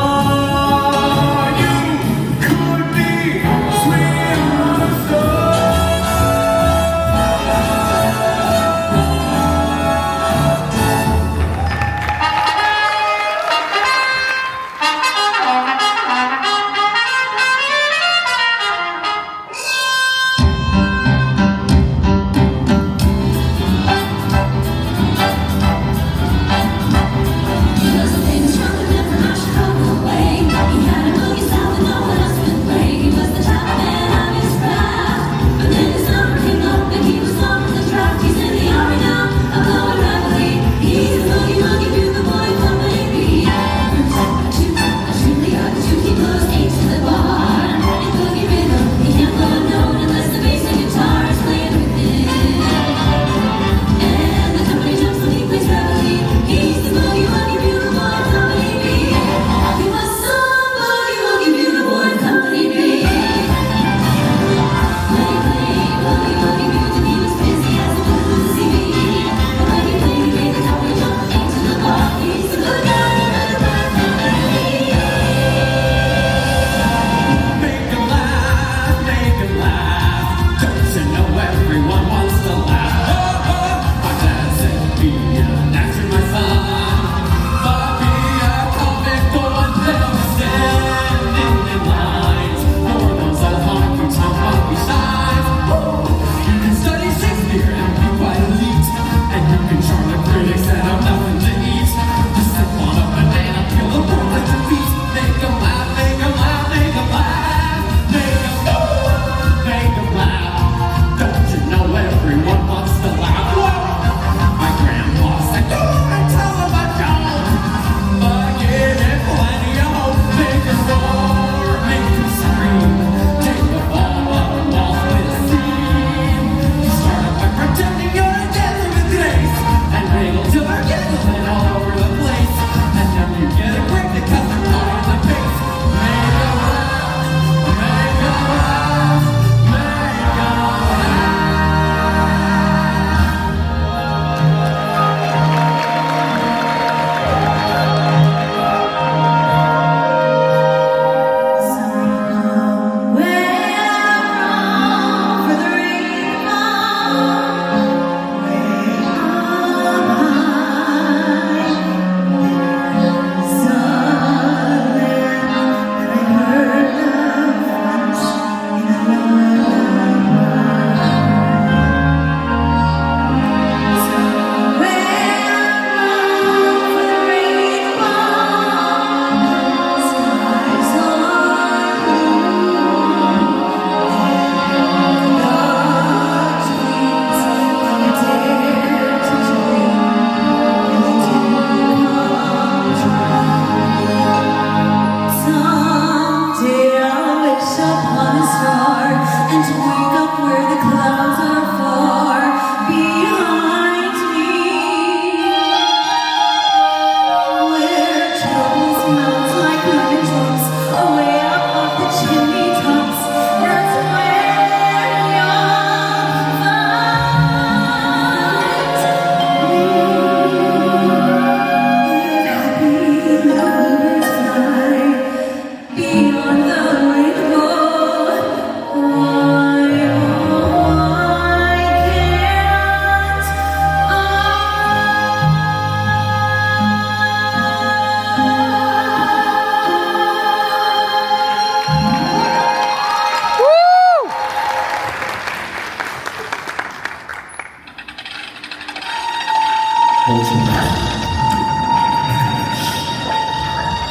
Hold your breath.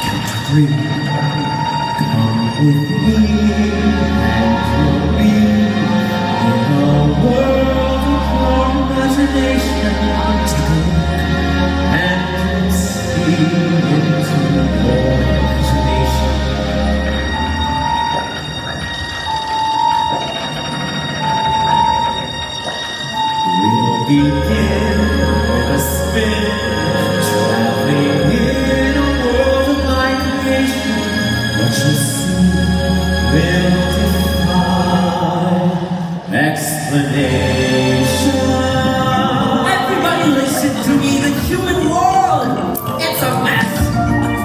Count to 3. Come with me, and you'll be in a world of imagination. to go and see into your imagination. We'll begin with a spin, traveling in a world of my creation. What you see will defy explanation. Everybody listen to me, the human world, it's a mess.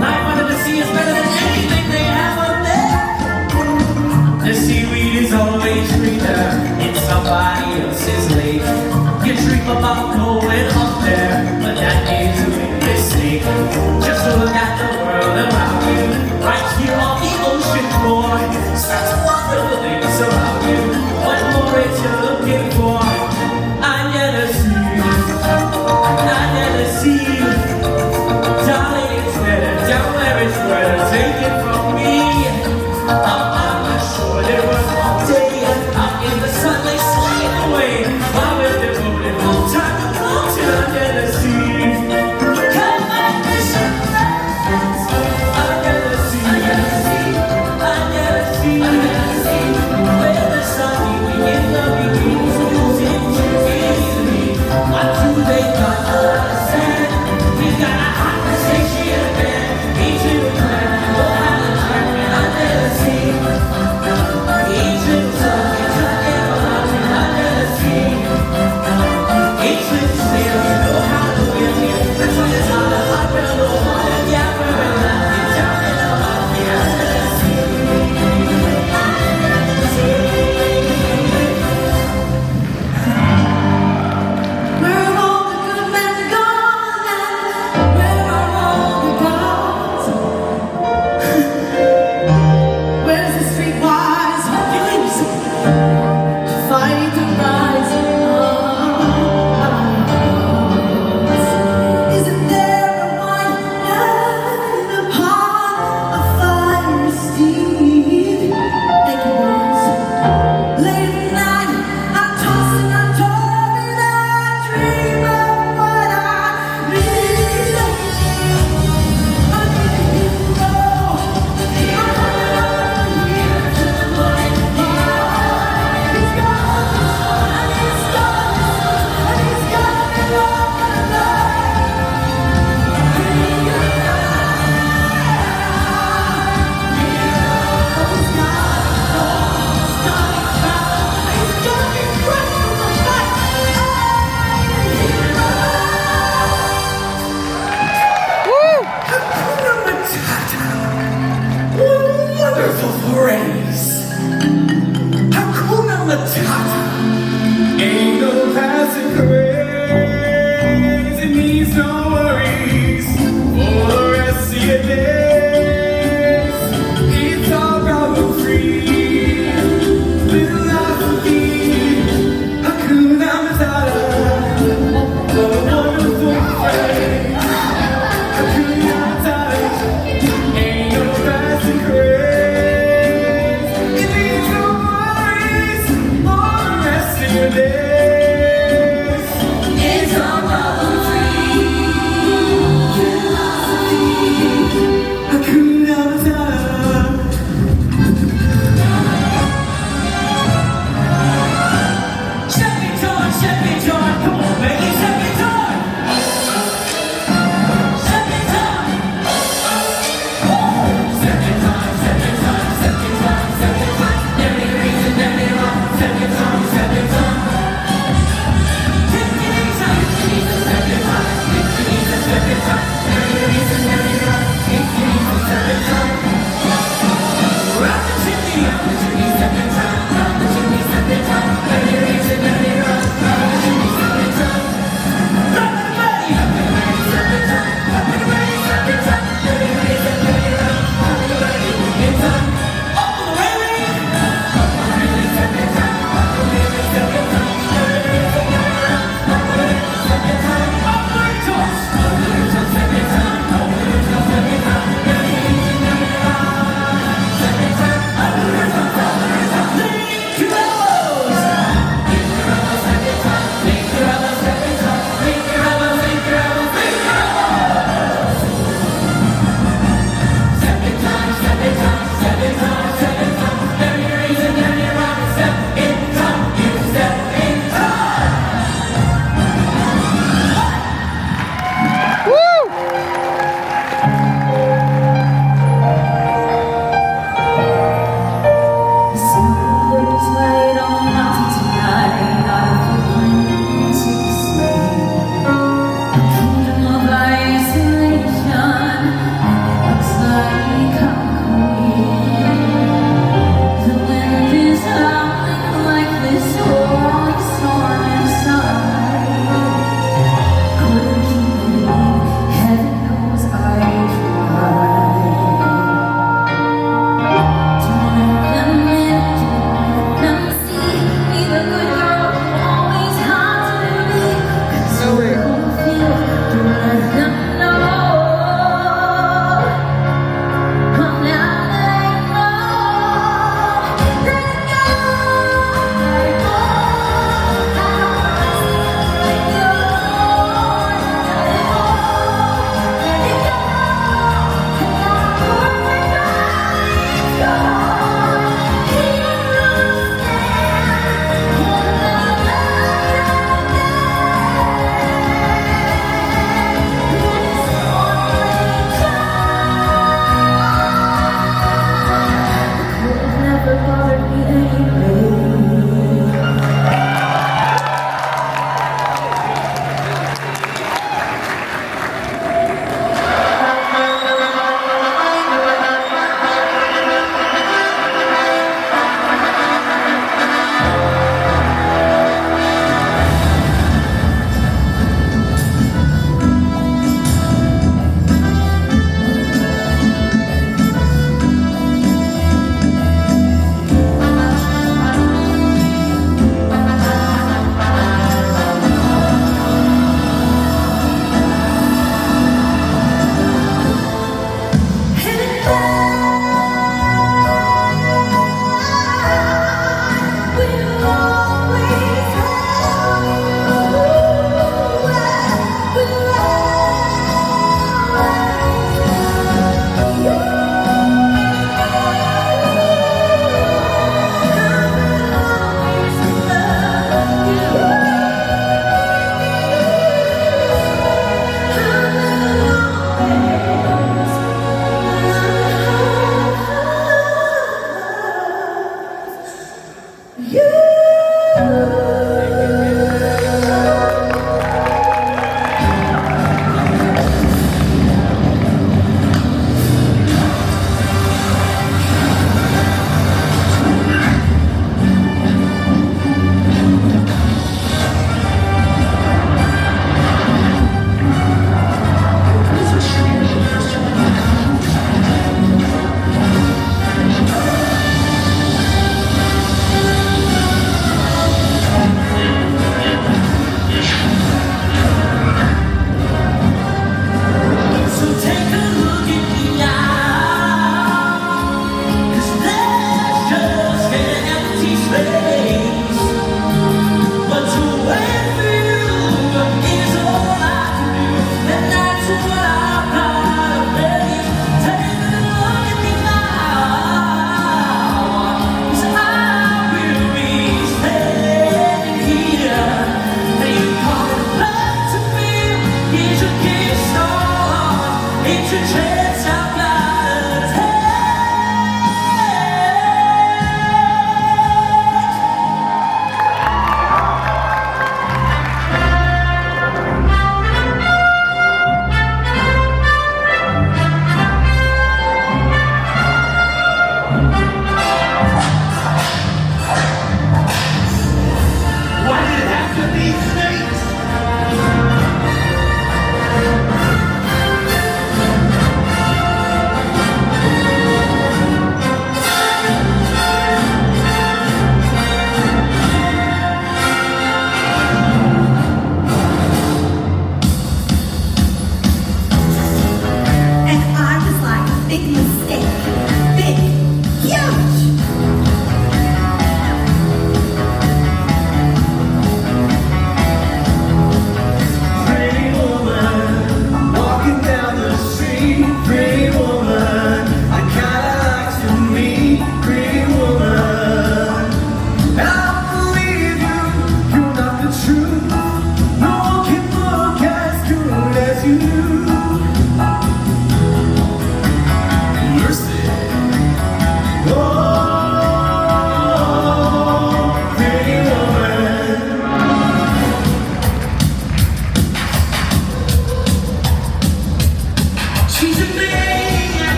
Life under the sea is better than anything they have up there. The seaweed is always greener in somebody else's lake. You dream about going up there, but that is a big mistake. Just look at the world around you, right here on the ocean floor. Such wonderful things around you. What more is you looking for? Under the sea, under the sea. Darling, it's better down where it's better. Take it from me. Up on the shore, there was all day. Out in the sun, they slide away. While we're devoted full time to floating under the sea. Come on, mission friends. Under the sea, under the sea, under the sea, under the sea. Where the sun in the beginnings moves into easily. What do they got understand? We got a conversation there. Each little plan, we'll have a track under the sea. Each little song, it's a everlasting under the sea. Each little sail, you know how to win it. That's why it's hard to hot the water. Yeah, we're laughing down in the mafia under the sea. Where all the good men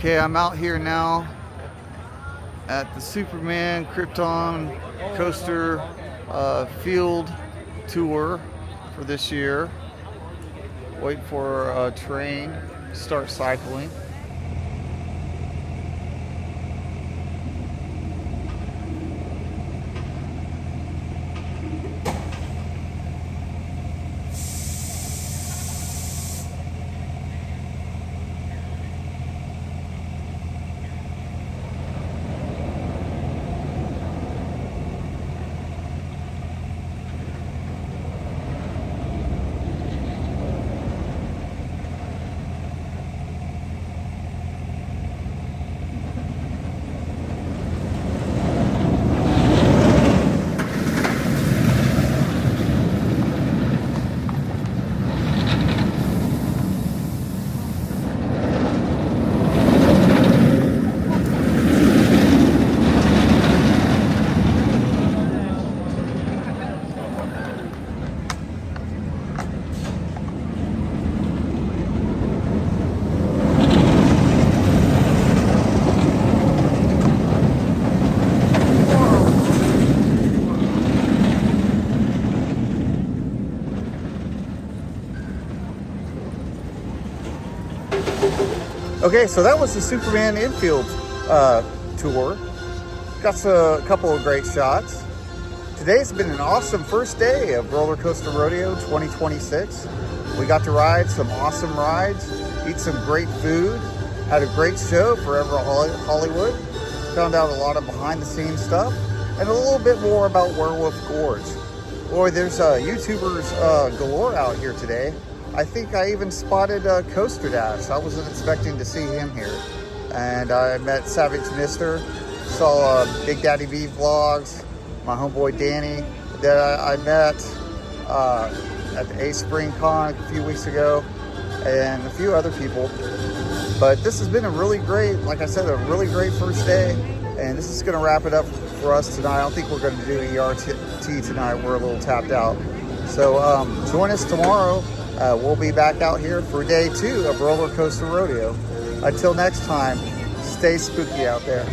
Okay, I'm out here now at the Superman Krypton Coaster Field Tour for this year. Wait for a train to start cycling. Okay, so that was the Superman infield tour. Got a couple of great shots. Today's been an awesome first day of Roller Coaster Rodeo 2026. We got to ride some awesome rides, eat some great food, had a great show, Forever Hollywood. Found out a lot of behind the scenes stuff and a little bit more about Werewolf Gorge. Boy, there's YouTubers galore out here today. I think I even spotted Coaster Dash. I wasn't expecting to see him here. And I met Savage Mister, saw Big Daddy V Vlogs, my homeboy Danny that I met at the Ace Spring Con a few weeks ago, and a few other people. But this has been a really great, like I said, a really great first day. And this is gonna wrap it up for us tonight. I don't think we're gonna do ERT tonight. We're a little tapped out. So join us tomorrow. We'll be back out here for day 2 of Roller Coaster Rodeo. Until next time, stay spooky out there.